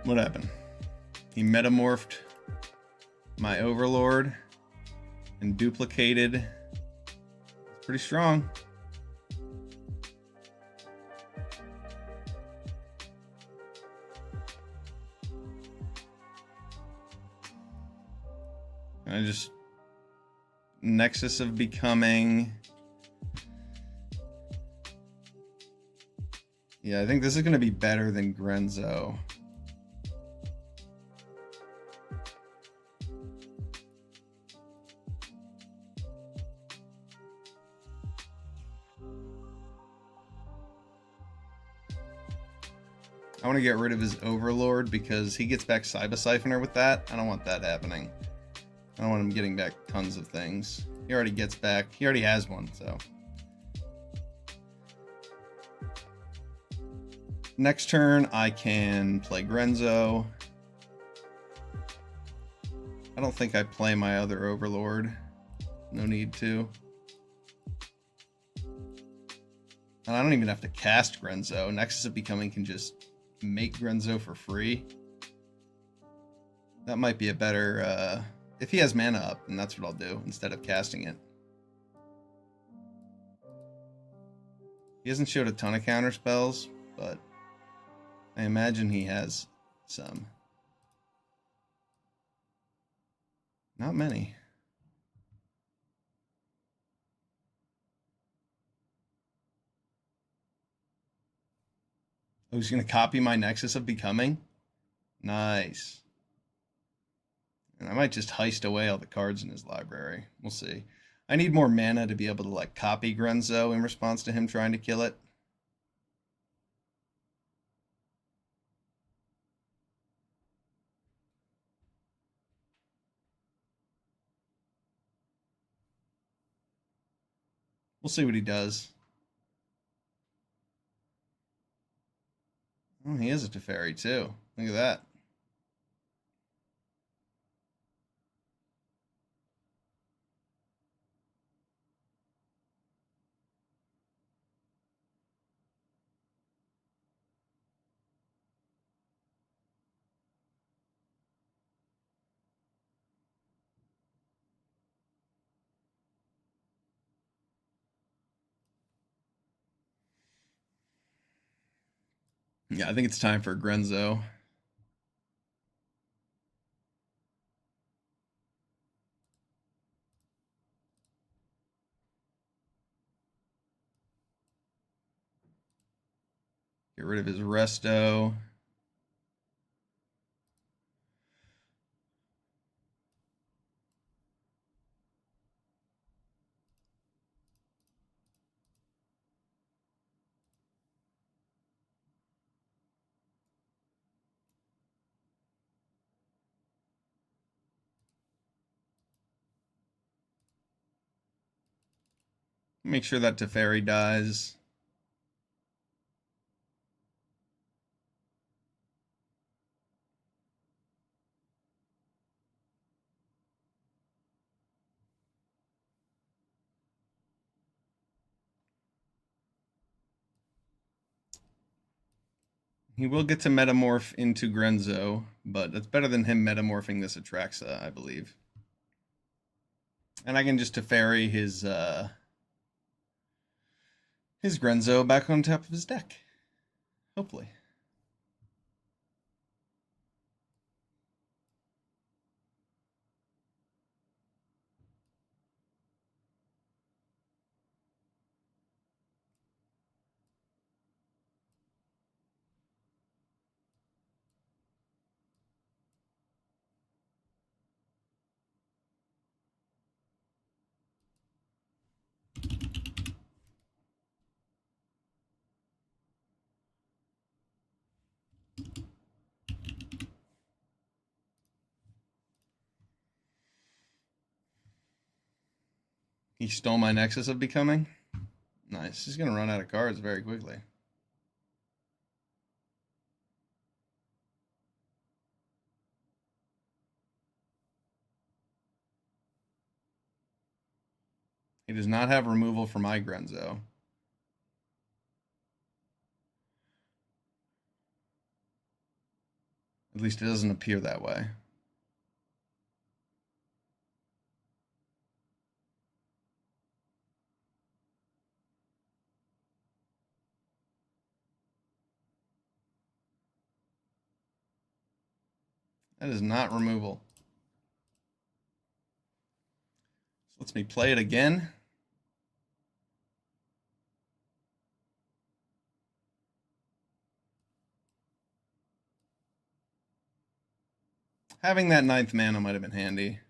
What happened? He metamorphed my Overlord and duplicated. It's pretty strong. I just Nexus of Becoming. Yeah, I think this is going to be better than Grenzo. I want to get rid of his Overlord because he gets back Cyber Siphoner with that. I don't want that happening. I don't want him getting back tons of things. He already gets back. He already has one, so. Next turn, I can play Grenzo. I don't think I play my other Overlord. No need to. And I don't even have to cast Grenzo. Nexus of Becoming can just make Grenzo for free. That might be a better, if he has mana up, then that's what I'll do instead of casting it. He hasn't showed a ton of counter spells, but I imagine he has some. Not many. Oh, he's going to copy my Nexus of Becoming? Nice. And I might just heist away all the cards in his library. We'll see. I need more mana to be able to like copy Grenzo in response to him trying to kill it. We'll see what he does. Oh, he is a Teferi too. Look at that. Yeah, I think it's time for Grenzo. Get rid of his Resto. Make sure that Teferi dies. He will get to metamorph into Grenzo, but it's better than him metamorphing this Atraxa, I believe. And I can just Teferi his Grenzo back on top of his deck. Hopefully. He stole my Nexus of Becoming. Nice. He's going to run out of cards very quickly. He does not have removal for my Grenzo. At least it doesn't appear that way. That is not removal. So lets me play it again. Having that 9th mana might have been handy.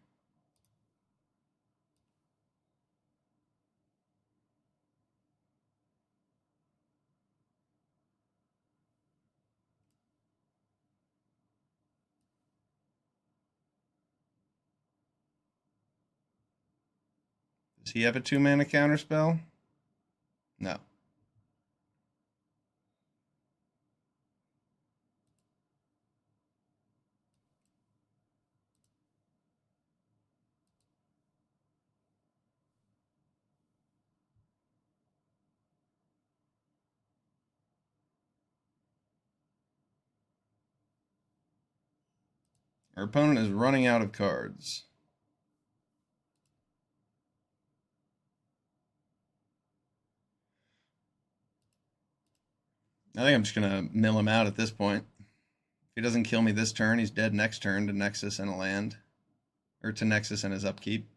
Does he have a 2-mana counterspell? No. Our opponent is running out of cards. I think I'm just going to mill him out at this point. If he doesn't kill me this turn, he's dead next turn to Nexus and a land. Or to Nexus and his upkeep.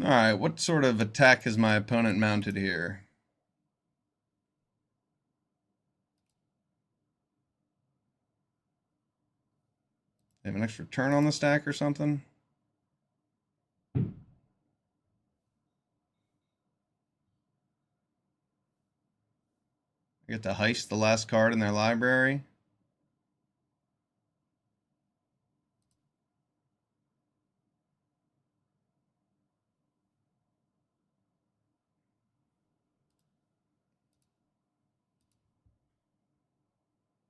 Alright, what sort of attack has my opponent mounted here? They have an extra turn on the stack or something? I get to heist the last card in their library.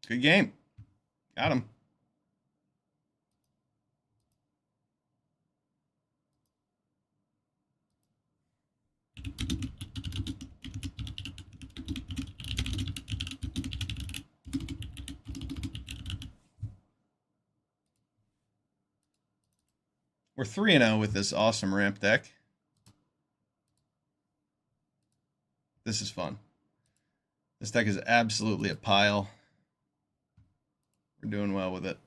Good game. Got him. We're 3-0 with this awesome ramp deck. This is fun. This deck is absolutely a pile. We're doing well with it.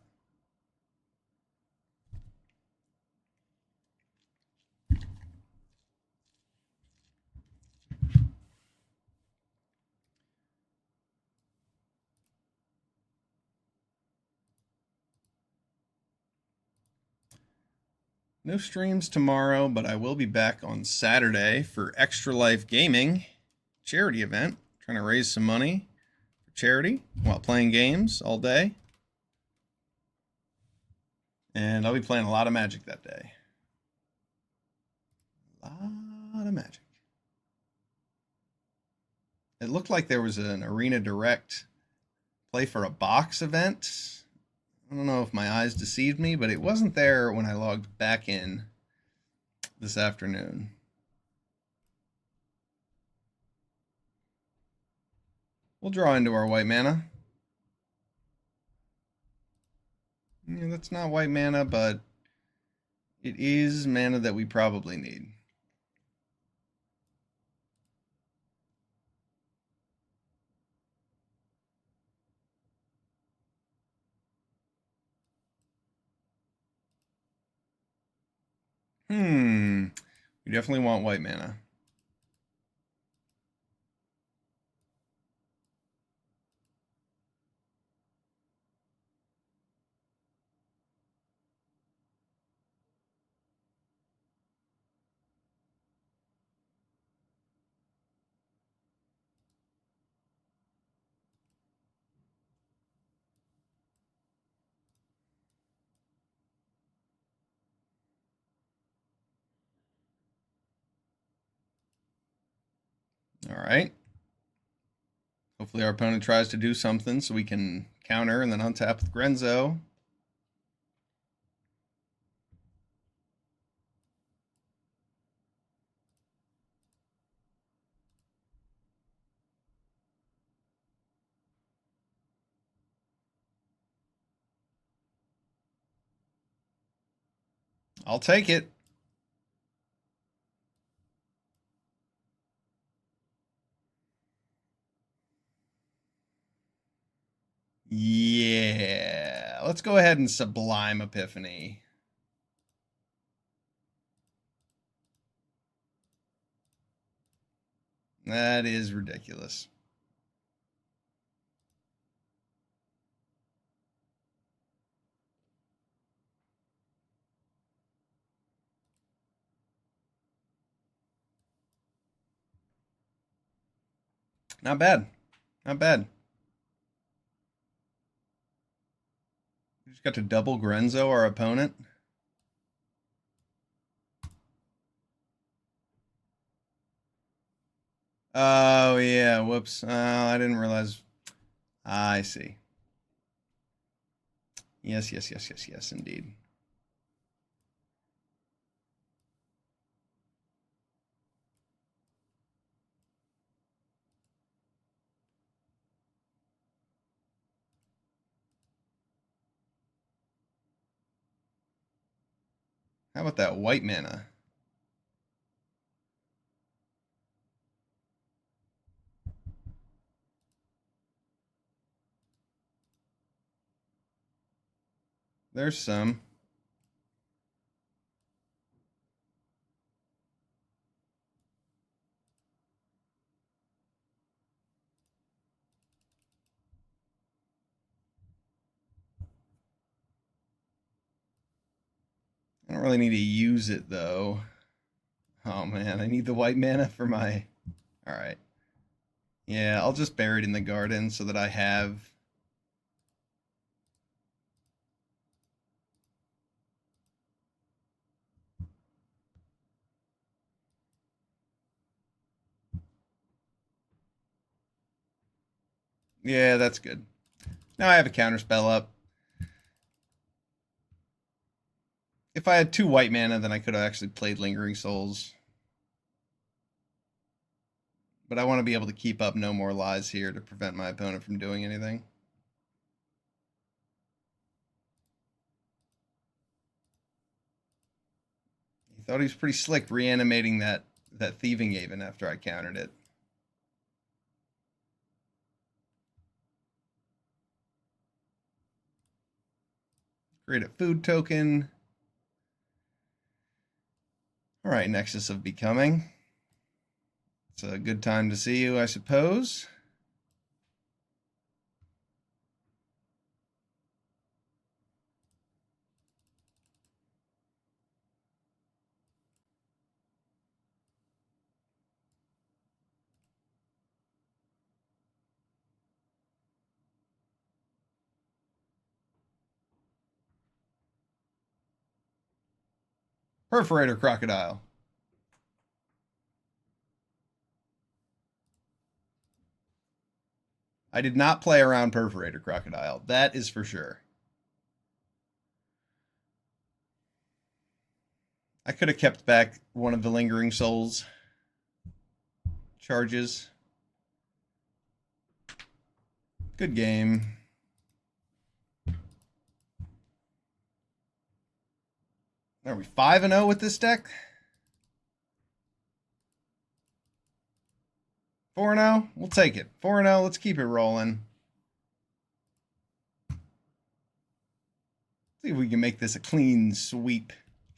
No streams tomorrow, but I will be back on Saturday for Extra Life Gaming charity event. Trying to raise some money for charity while playing games all day. And I'll be playing a lot of Magic that day. A lot of Magic. It looked like there was an Arena Direct play for a box event. I don't know if my eyes deceived me, but it wasn't there when I logged back in this afternoon. We'll draw into our white mana. Yeah, that's not white mana, but it is mana that we probably need. We definitely want white mana. All right. Hopefully our opponent tries to do something so we can counter and then untap with Grenzo. I'll take it. Yeah. Let's go ahead and Sublime Epiphany. That is ridiculous. Not bad. Not bad. We just got to double Grenzo our opponent. Oh, yeah. Whoops. I didn't realize. I see. Yes, yes, yes, yes, yes, indeed. How about that white mana? There's some. I don't really need to use it, though. Oh, man. I need the white mana for my... Alright. Yeah, I'll just bury it in the garden so that I have... Yeah, that's good. Now I have a counterspell up. If I had 2 white mana, then I could have actually played Lingering Souls. But I want to be able to keep up No More Lies here to prevent my opponent from doing anything. thought he was pretty slick reanimating that Thieving Haven after I countered it. Create a food token. All right, Nexus of Becoming. It's a good time to see you, I suppose. Perforator Crocodile. I did not play around Perforator Crocodile. That is for sure. I could have kept back one of the Lingering Souls charges. Good game. Are we 5-0 with this deck? 4-0? We'll take it. 4-0, let's keep it rolling. See if we can make this a clean sweep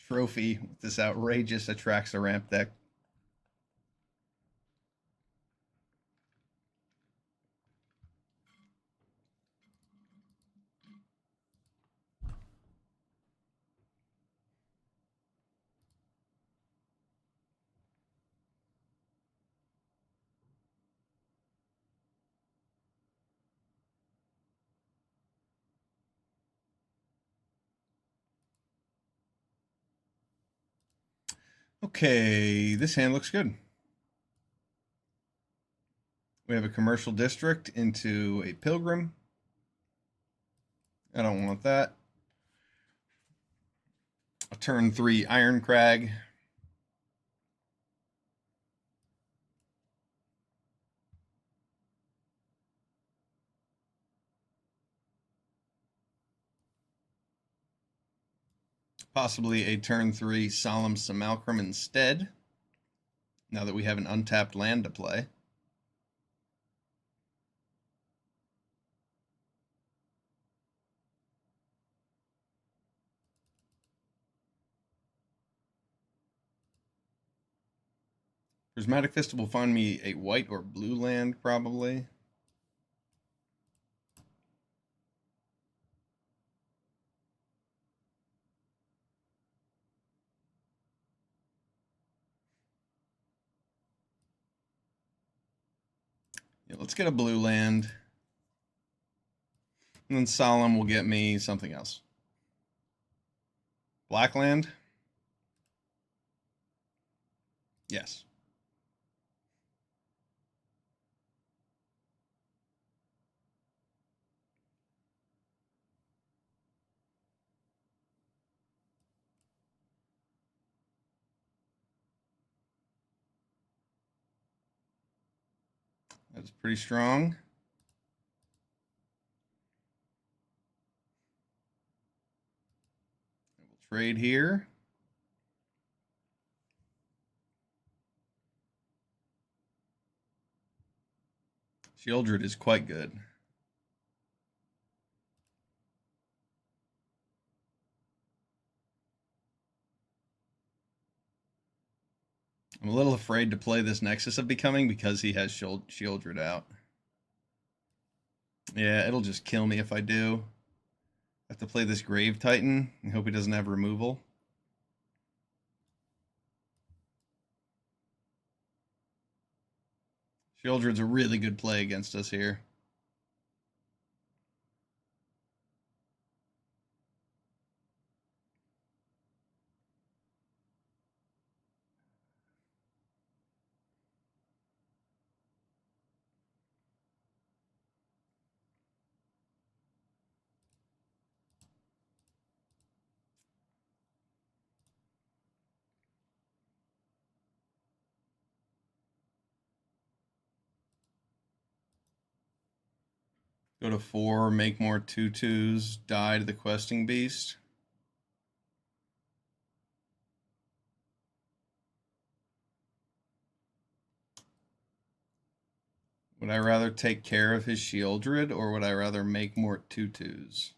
trophy with this outrageous Atraxa ramp deck. Okay, this hand looks good. We have a commercial district into a pilgrim. I don't want that. A turn 3 Iron Crag. Possibly a turn 3 Solemn Simulacrum instead, now that we have an untapped land to play. Prismatic Fist will find me a white or blue land, probably. Yeah, let's get a blue land. And then Solemn will get me something else. Black land? Yes. That's pretty strong. We'll trade here. Shieldred is quite good. I'm a little afraid to play this Nexus of Becoming because he has Shieldred out. Yeah, it'll just kill me if I do. I have to play this Grave Titan and hope he doesn't have removal. Shieldred's a really good play against us here. Go to 4, make more 2/2s, die to the Questing Beast. Would I rather take care of his Shieldred, or would I rather make more tutus?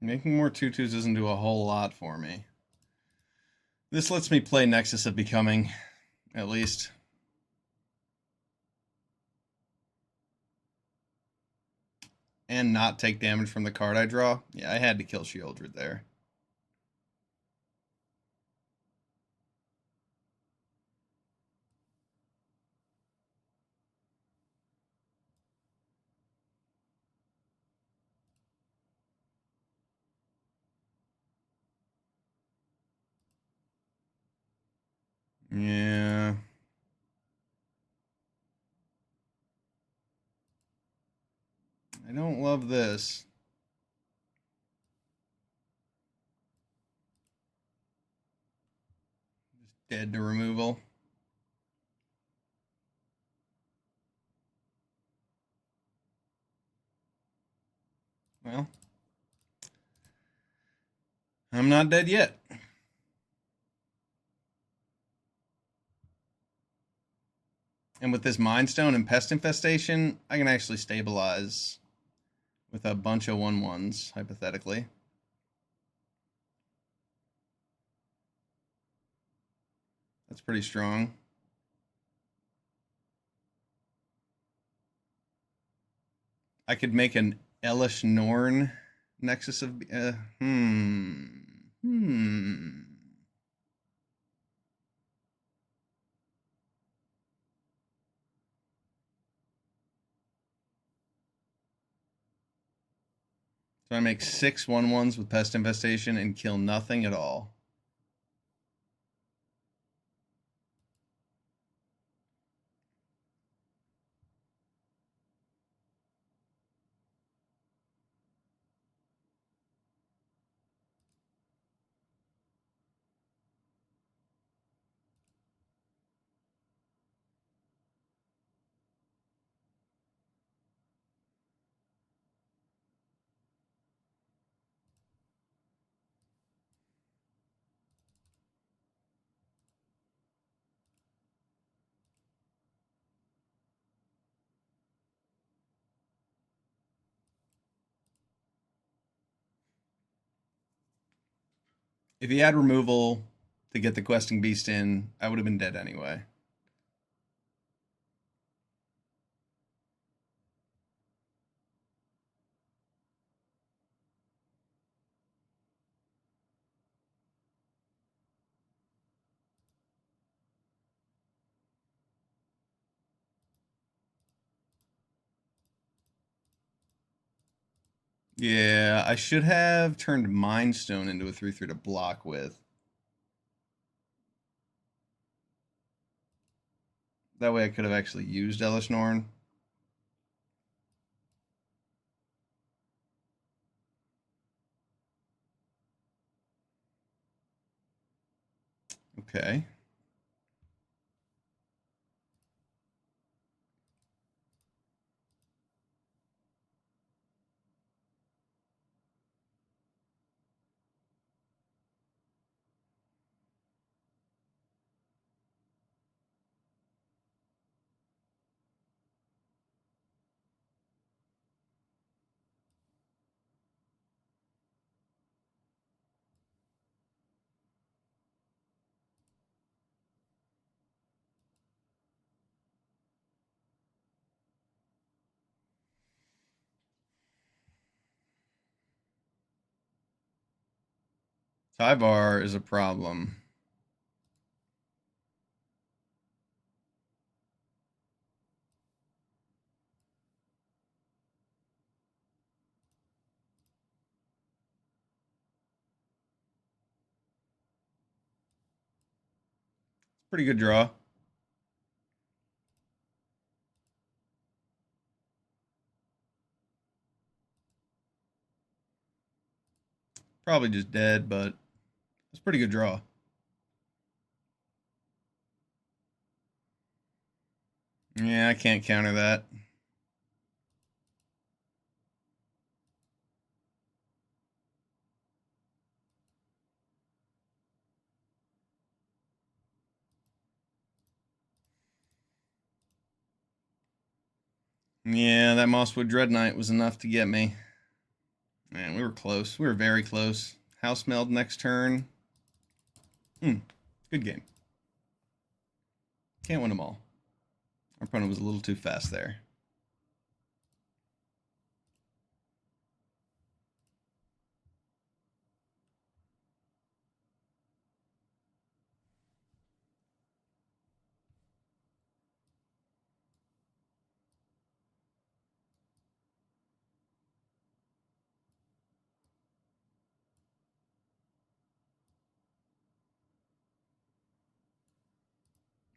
Making more tutus doesn't do a whole lot for me. This lets me play Nexus of Becoming, at least. And not take damage from the card I draw. Yeah, I had to kill Shieldred there. Yeah. I don't love this. Just dead to removal. Well, I'm not dead yet. And with this Mind Stone and Pest Infestation, I can actually stabilize with a bunch of 1/1s, hypothetically. That's pretty strong. I could make an Elish Norn Nexus of... So I make 6 1/1s with Pest Infestation and kill nothing at all. If he had removal to get the Questing Beast in, I would have been dead anyway. Yeah, I should have turned Mind Stone into a 3/3 to block with. That way I could have actually used Elish Norn. Okay. Tyvar is a problem. Pretty good draw. Probably just dead, but it's pretty good draw. Yeah, I can't counter that. Yeah, that Mosswood Dread Knight was enough to get me. Man, we were close. We were very close. House Meld next turn. Good game. Can't win them all. Our opponent was a little too fast there.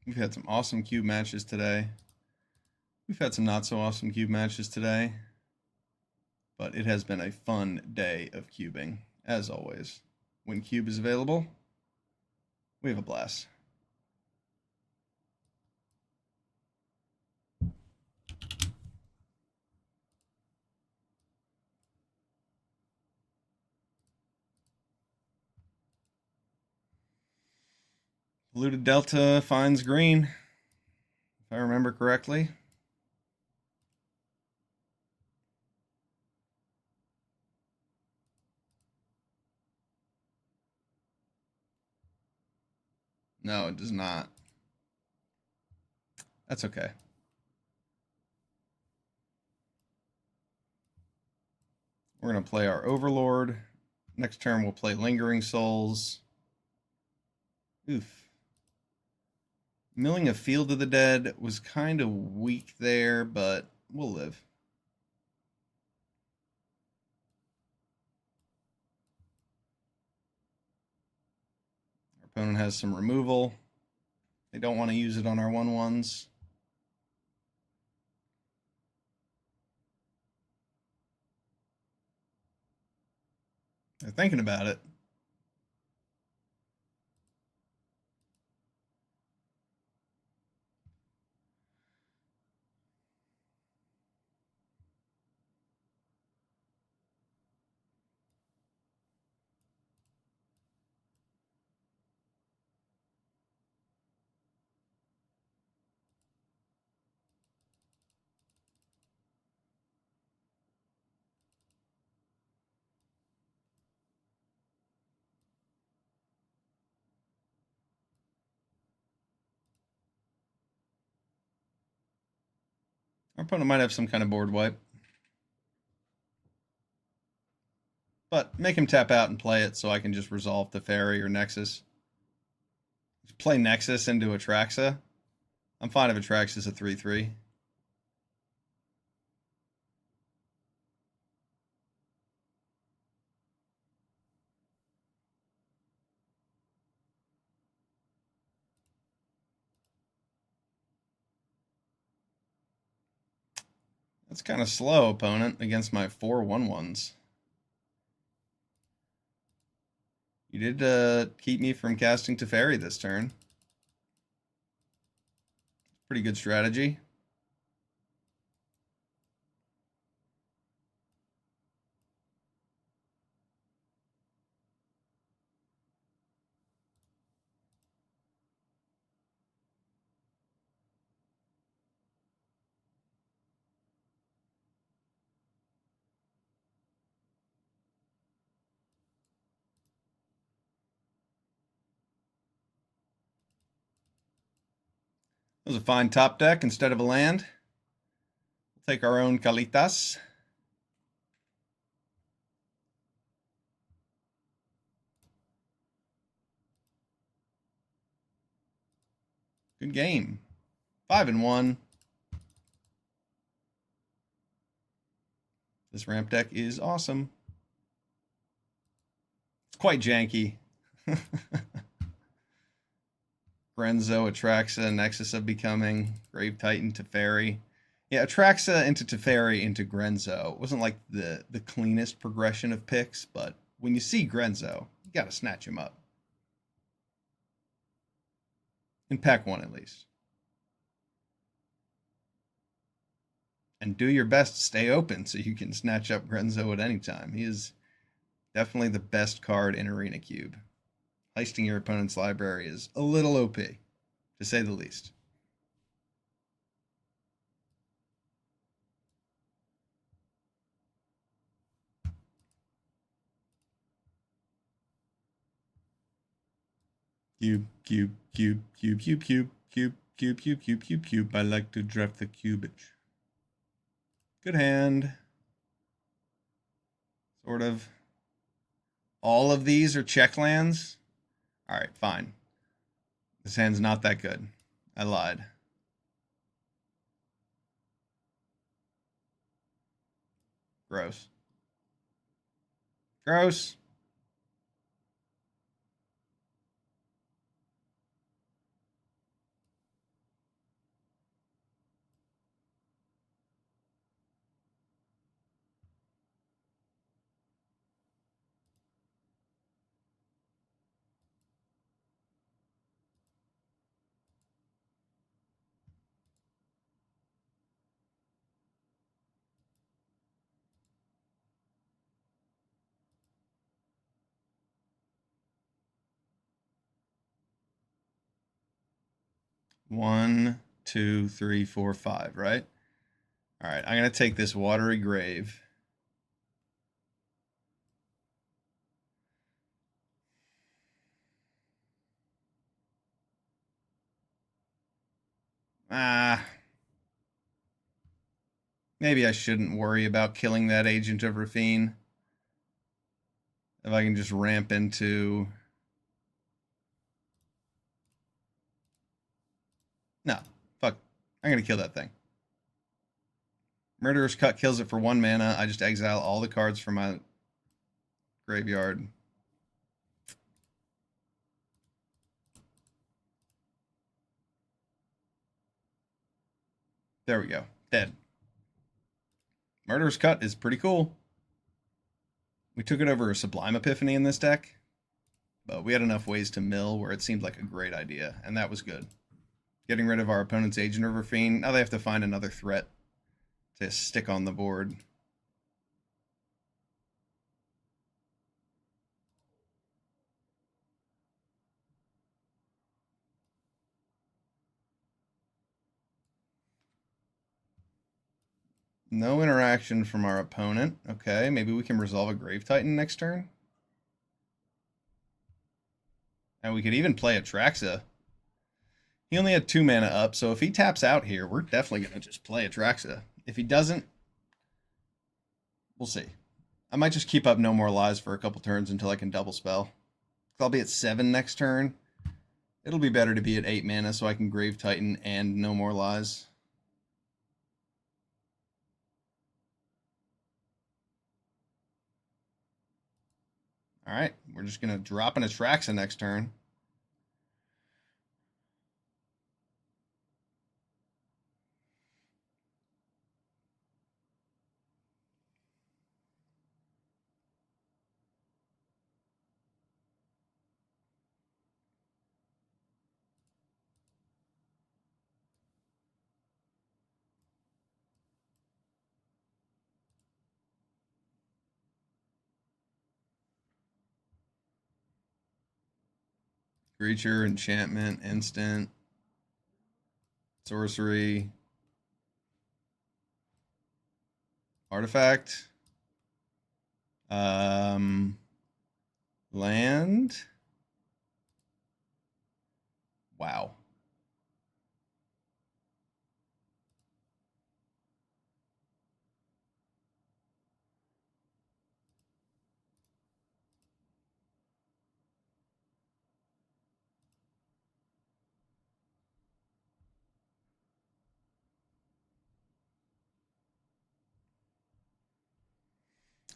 We've had some awesome cube matches today. We've had some not so awesome cube matches today. But it has been a fun day of cubing, as always. When cube is available, we have a blast. Polluted Delta finds green, if I remember correctly. No, it does not. That's okay. We're going to play our Overlord. Next turn, we'll play Lingering Souls. Oof. Milling a Field of the Dead was kind of weak there, but we'll live. Our opponent has some removal. They don't want to use it on our 1/1s. They're thinking about it. Our opponent might have some kind of board wipe. But make him tap out and play it so I can just resolve Teferi or Nexus. Just play Nexus into Atraxa. I'm fine if Atraxa is a 3/3. That's kind of slow, opponent, against my 4 1/1s. You did keep me from casting Teferi this turn. Pretty good strategy. That was a fine top deck instead of a land. We'll take our own Calitas. Good game. 5-1. This ramp deck is awesome. It's quite janky. Grenzo, Atraxa, Nexus of Becoming, Grave Titan, Teferi. Yeah, Atraxa into Teferi into Grenzo. It wasn't like the cleanest progression of picks, but when you see Grenzo, you gotta snatch him up. In pack 1 at least. And do your best to stay open so you can snatch up Grenzo at any time. He is definitely the best card in Arena Cube. Heisting your opponent's library is a little OP, to say the least. Cube, cube, cube, cube, cube, cube, cube, cube, cube, cube, cube, cube. I like to draft the cubage. Good hand. Sort of. All of these are check lands? Alright, fine. This hand's not that good. I lied. Gross. Gross. One, two, three, four, five, right? All right, I'm going to take this Watery Grave. Maybe I shouldn't worry about killing that Agent of Rafine. If I can just ramp into... No, fuck. I'm going to kill that thing. Murderous Cut kills it for 1 mana. I just exile all the cards from my graveyard. There we go. Dead. Murderous Cut is pretty cool. We took it over a Sublime Epiphany in this deck, but we had enough ways to mill where it seemed like a great idea, and that was good. Getting rid of our opponent's Agent of Rafine. Now they have to find another threat to stick on the board. No interaction from our opponent. Okay, maybe we can resolve a Grave Titan next turn. And we could even play Atraxa. He only had 2 mana up, so if he taps out here, we're definitely going to just play Atraxa. If he doesn't, we'll see. I might just keep up No More Lies for a couple turns until I can double spell. I'll be at 7 next turn. It'll be better to be at 8 mana so I can Grave Titan and No More Lies. Alright, we're just going to drop an Atraxa next turn. Creature, enchantment, instant, sorcery, artifact, land. Wow.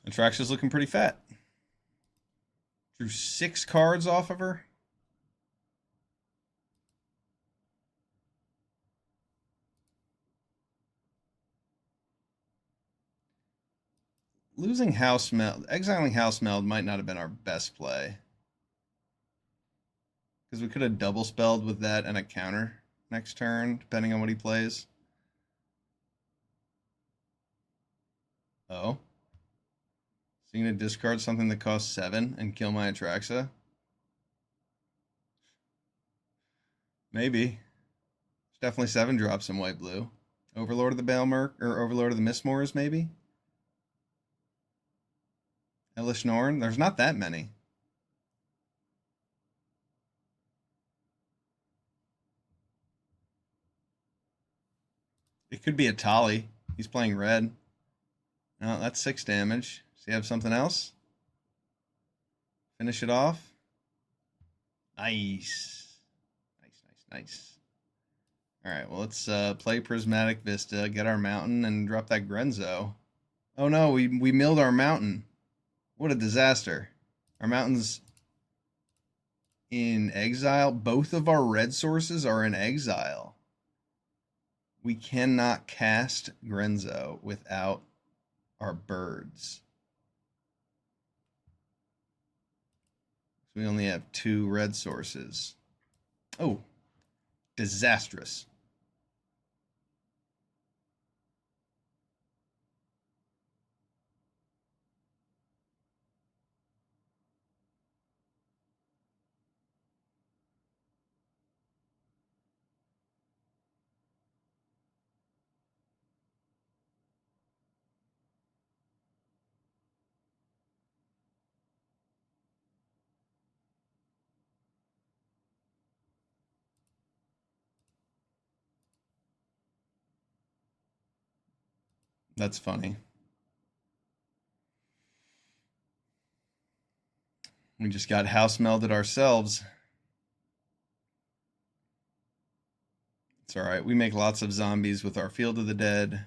Atraxa's looking pretty fat. Drew 6 cards off of her. Losing House Meld, exiling House Meld might not have been our best play. Because we could have double spelled with that and a counter next turn, depending on what he plays. Oh. So you're going to discard something that costs 7 and kill my Atraxa? Maybe. There's definitely 7 drops in white blue. Overlord of the Baelmerk, or Overlord of the Mistmoors, maybe? Elish Norn? There's not that many. It could be a Tali. He's playing red. No, that's 6 damage. Does he have something else? Finish it off. Nice. Nice, nice, nice. Alright, well, let's play Prismatic Vista, get our mountain, and drop that Grenzo. Oh no, we milled our mountain. What a disaster. Our mountain's in exile. Both of our red sources are in exile. We cannot cast Grenzo without our birds. So we only have 2 red sources. Oh, disastrous. That's funny. We just got house melded ourselves. It's alright. We make lots of zombies with our Field of the Dead.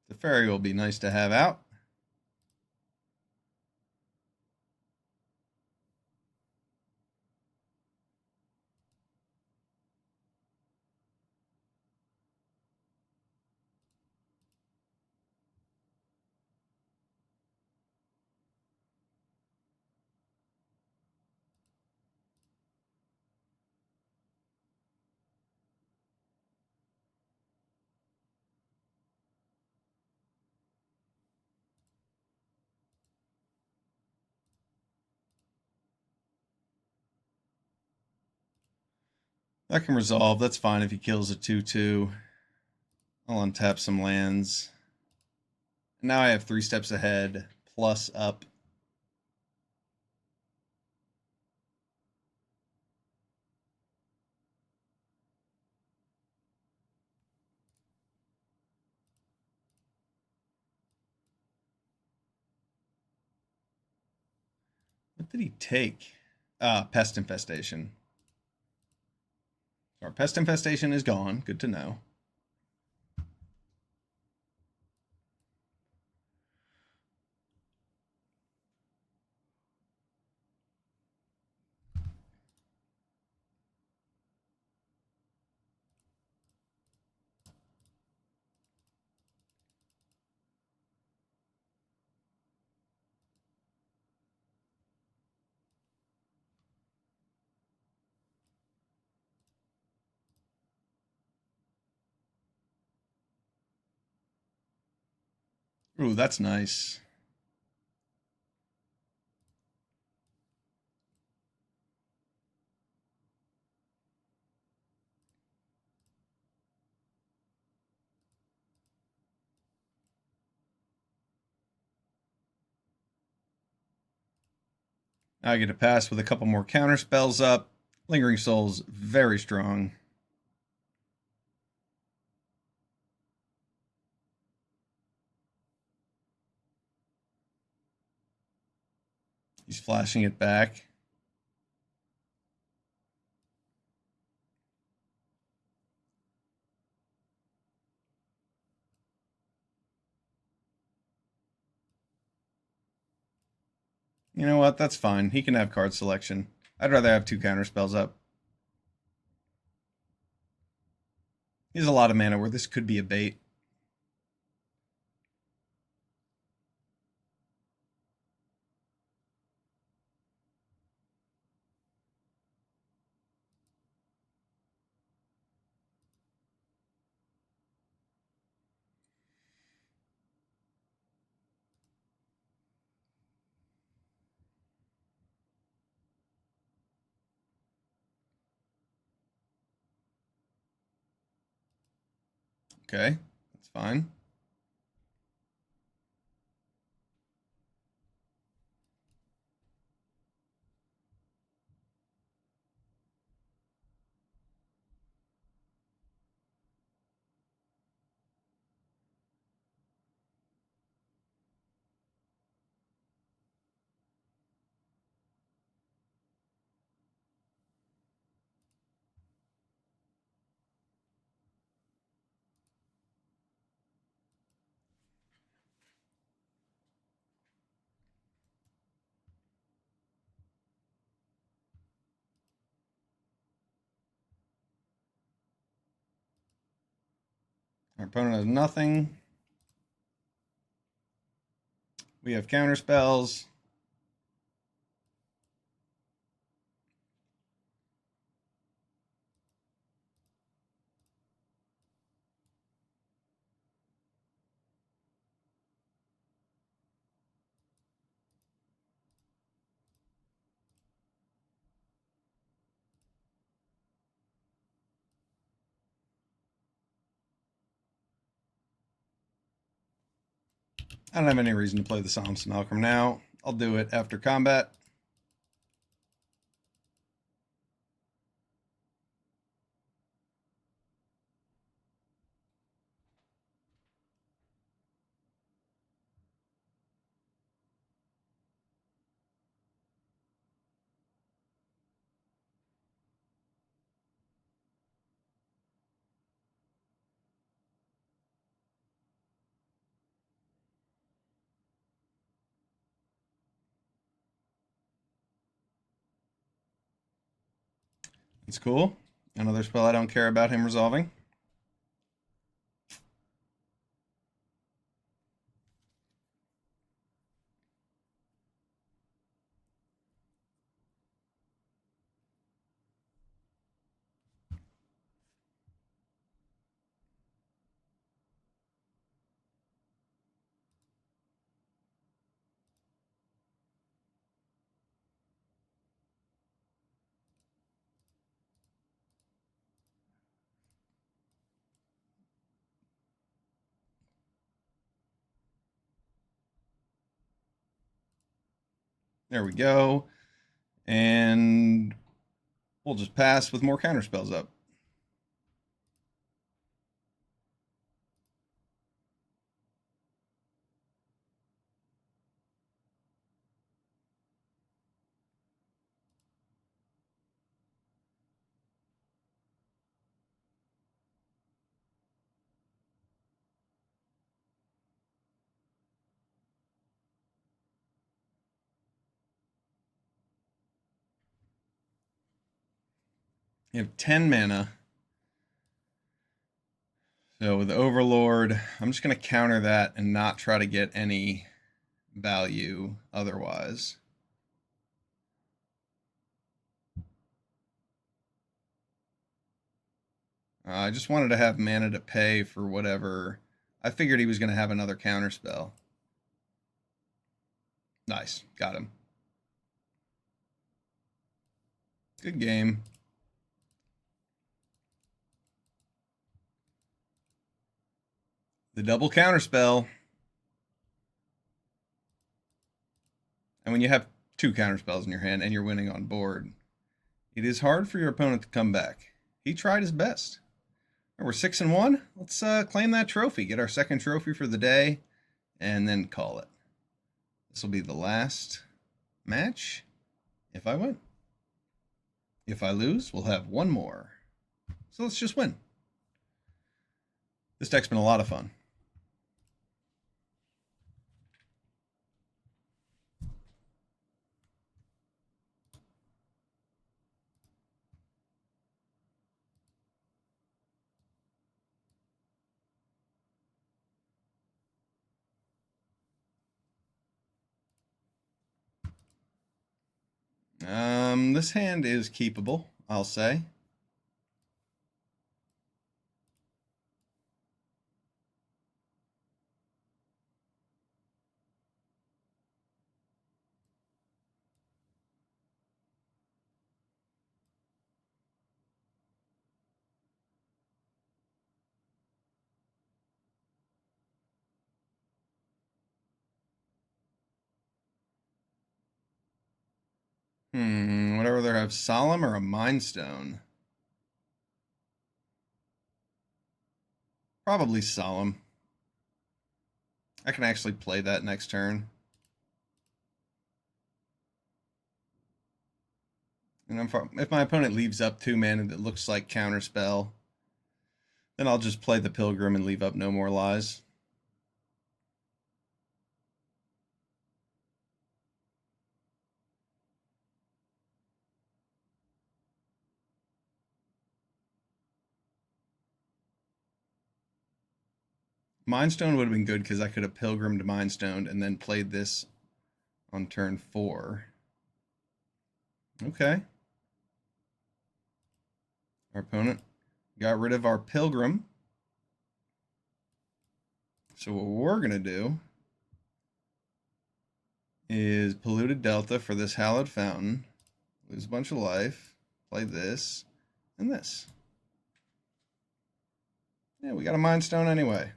Teferi will be nice to have out. That can resolve. That's fine if he kills a 2/2. I'll untap some lands. Now I have 3 steps ahead, plus up. What did he take? Pest Infestation. Our Pest Infestation is gone. Good to know. Ooh, that's nice. Now I get to pass with a couple more counter spells up. Lingering Soul's very strong. He's flashing it back. You know what? That's fine. He can have card selection. I'd rather have 2 counter spells up. He has a lot of mana where this could be a bait. Okay, that's fine. Our opponent has nothing. We have counter spells. I don't have any reason to play the Psalms to Malcolm now. I'll do it after combat. It's cool. Another spell I don't care about him resolving. There we go. And we'll just pass with more counter spells up. You have 10 mana. So with Overlord, I'm just going to counter that and not try to get any value otherwise. I just wanted to have mana to pay for whatever. I figured he was going to have another counter spell. Nice. Got him. Good game. The double counter spell. And when you have two counter spells in your hand and you're winning on board, it is hard for your opponent to come back. He tried his best. We're 6-1. Let's claim that trophy. Get our second trophy for the day, and then call it. This will be the last match if I win. If I lose, we'll have one more. So let's just win. This deck's been a lot of fun. This hand is keepable, I'll say. Would I rather have Solemn or a Mind Stone? Probably Solemn. I can actually play that next turn. And if my opponent leaves up 2 mana that looks like Counterspell, then I'll just play the Pilgrim and leave up No More Lies. Mindstone would have been good because I could have Pilgrimed Mindstone and then played this on turn 4. Okay. Our opponent got rid of our Pilgrim. So what we're going to do is Polluted Delta for this Hallowed Fountain. Lose a bunch of life. Play this and this. Yeah, we got a Mind Stone anyway.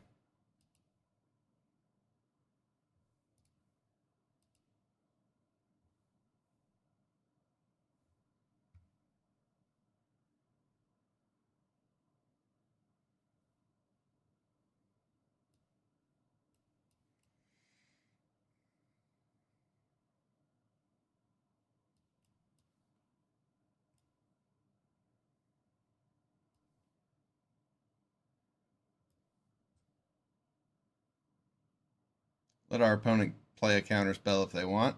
Let our opponent play a counter spell if they want.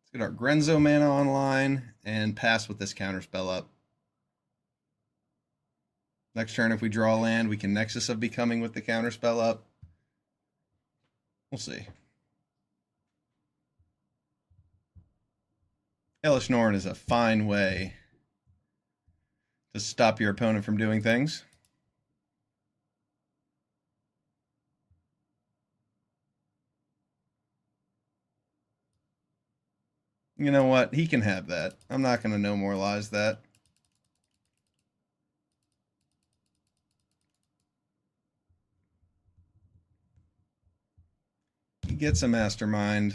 Let's get our Grenzo mana online and pass with this counter spell up. Next turn, if we draw land, we can Nexus of Becoming with the counter spell up. We'll see. Hellish Norn is a fine way to stop your opponent from doing things. You know what? He can have that. I'm not going to No More Lies that. He gets a Mastermind.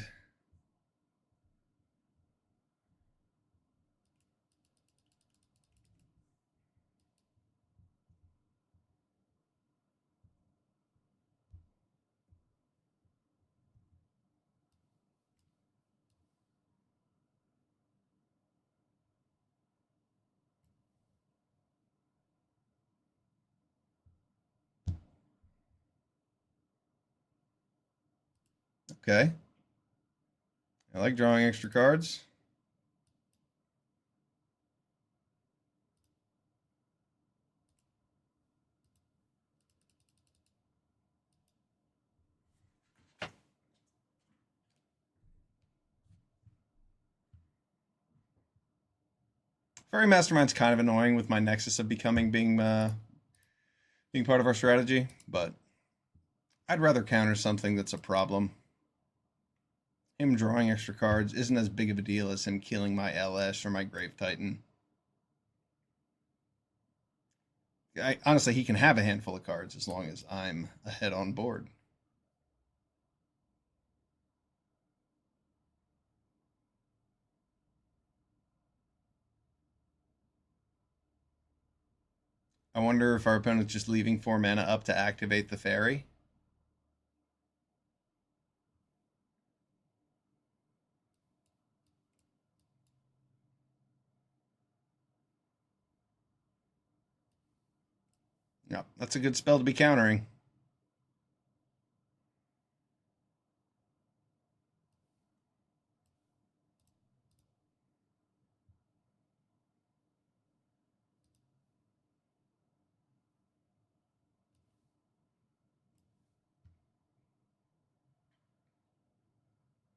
Okay. I like drawing extra cards. Fairy Mastermind's kind of annoying with my Nexus of Becoming being part of our strategy, but I'd rather counter something that's a problem. Him drawing extra cards isn't as big of a deal as him killing my LS or my Grave Titan. Honestly, he can have a handful of cards as long as I'm ahead on board. I wonder if our opponent's just leaving 4 mana up to activate the Teferi. Yeah, that's a good spell to be countering.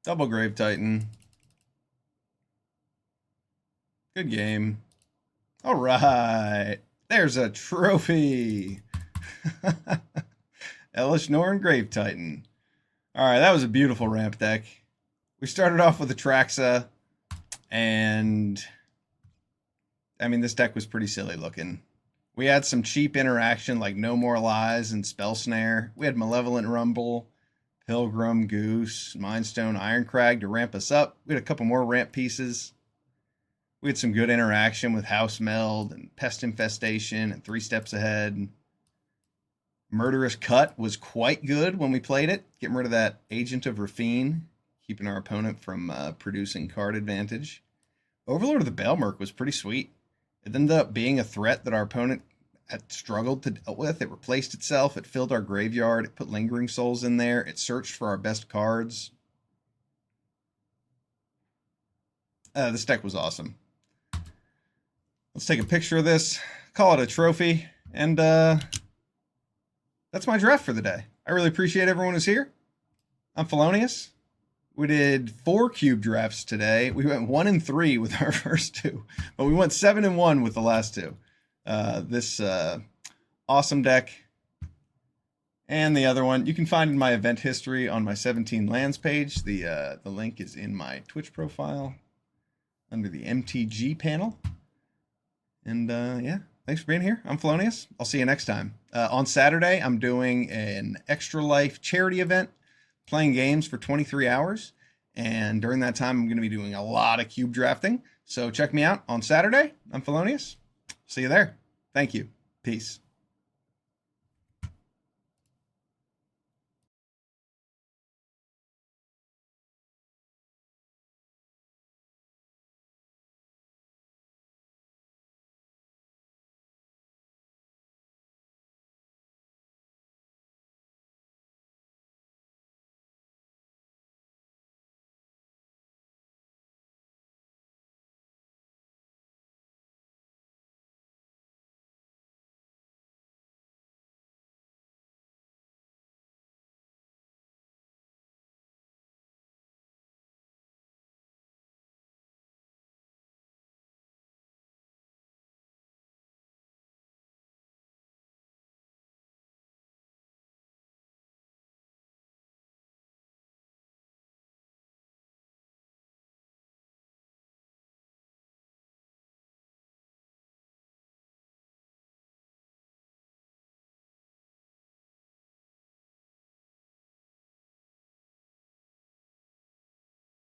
Double Grave Titan. Good game. All right. There's a trophy. Hellish Norn Grave Titan. All right, that was a beautiful ramp deck. We started off with Atraxa, and I mean, this deck was pretty silly looking. We had some cheap interaction like No More Lies and Spell Snare. We had Malevolent Rumble, Pilgrim, Goose, Mindstone, Ironcrag to ramp us up. We had a couple more ramp pieces. We had some good interaction with House Meld and Pest Infestation and 3 Steps Ahead. Murderous Cut was quite good when we played it, getting rid of that Agent of Rafine, keeping our opponent from producing card advantage. Overlord of the Baelmerk was pretty sweet. It ended up being a threat that our opponent had struggled to deal with. It replaced itself, it filled our graveyard, it put Lingering Souls in there, it searched for our best cards. This deck was awesome. Let's take a picture of this, call it a trophy, and that's my draft for the day. I really appreciate everyone who's here. I'm Felonious. We did 4 cube drafts today. We went 1 and 3 with our first 2, but we went 7 and 1 with the last 2. This awesome deck and the other one you can find in my event history on my 17 lands page. The link is in my Twitch profile under the MTG panel. And yeah, thanks for being here. I'm Felonious. I'll see you next time. On Saturday, I'm doing an Extra Life charity event, playing games for 23 hours. And during that time, I'm going to be doing a lot of cube drafting. So check me out on Saturday. I'm Felonious. See you there. Thank you. Peace.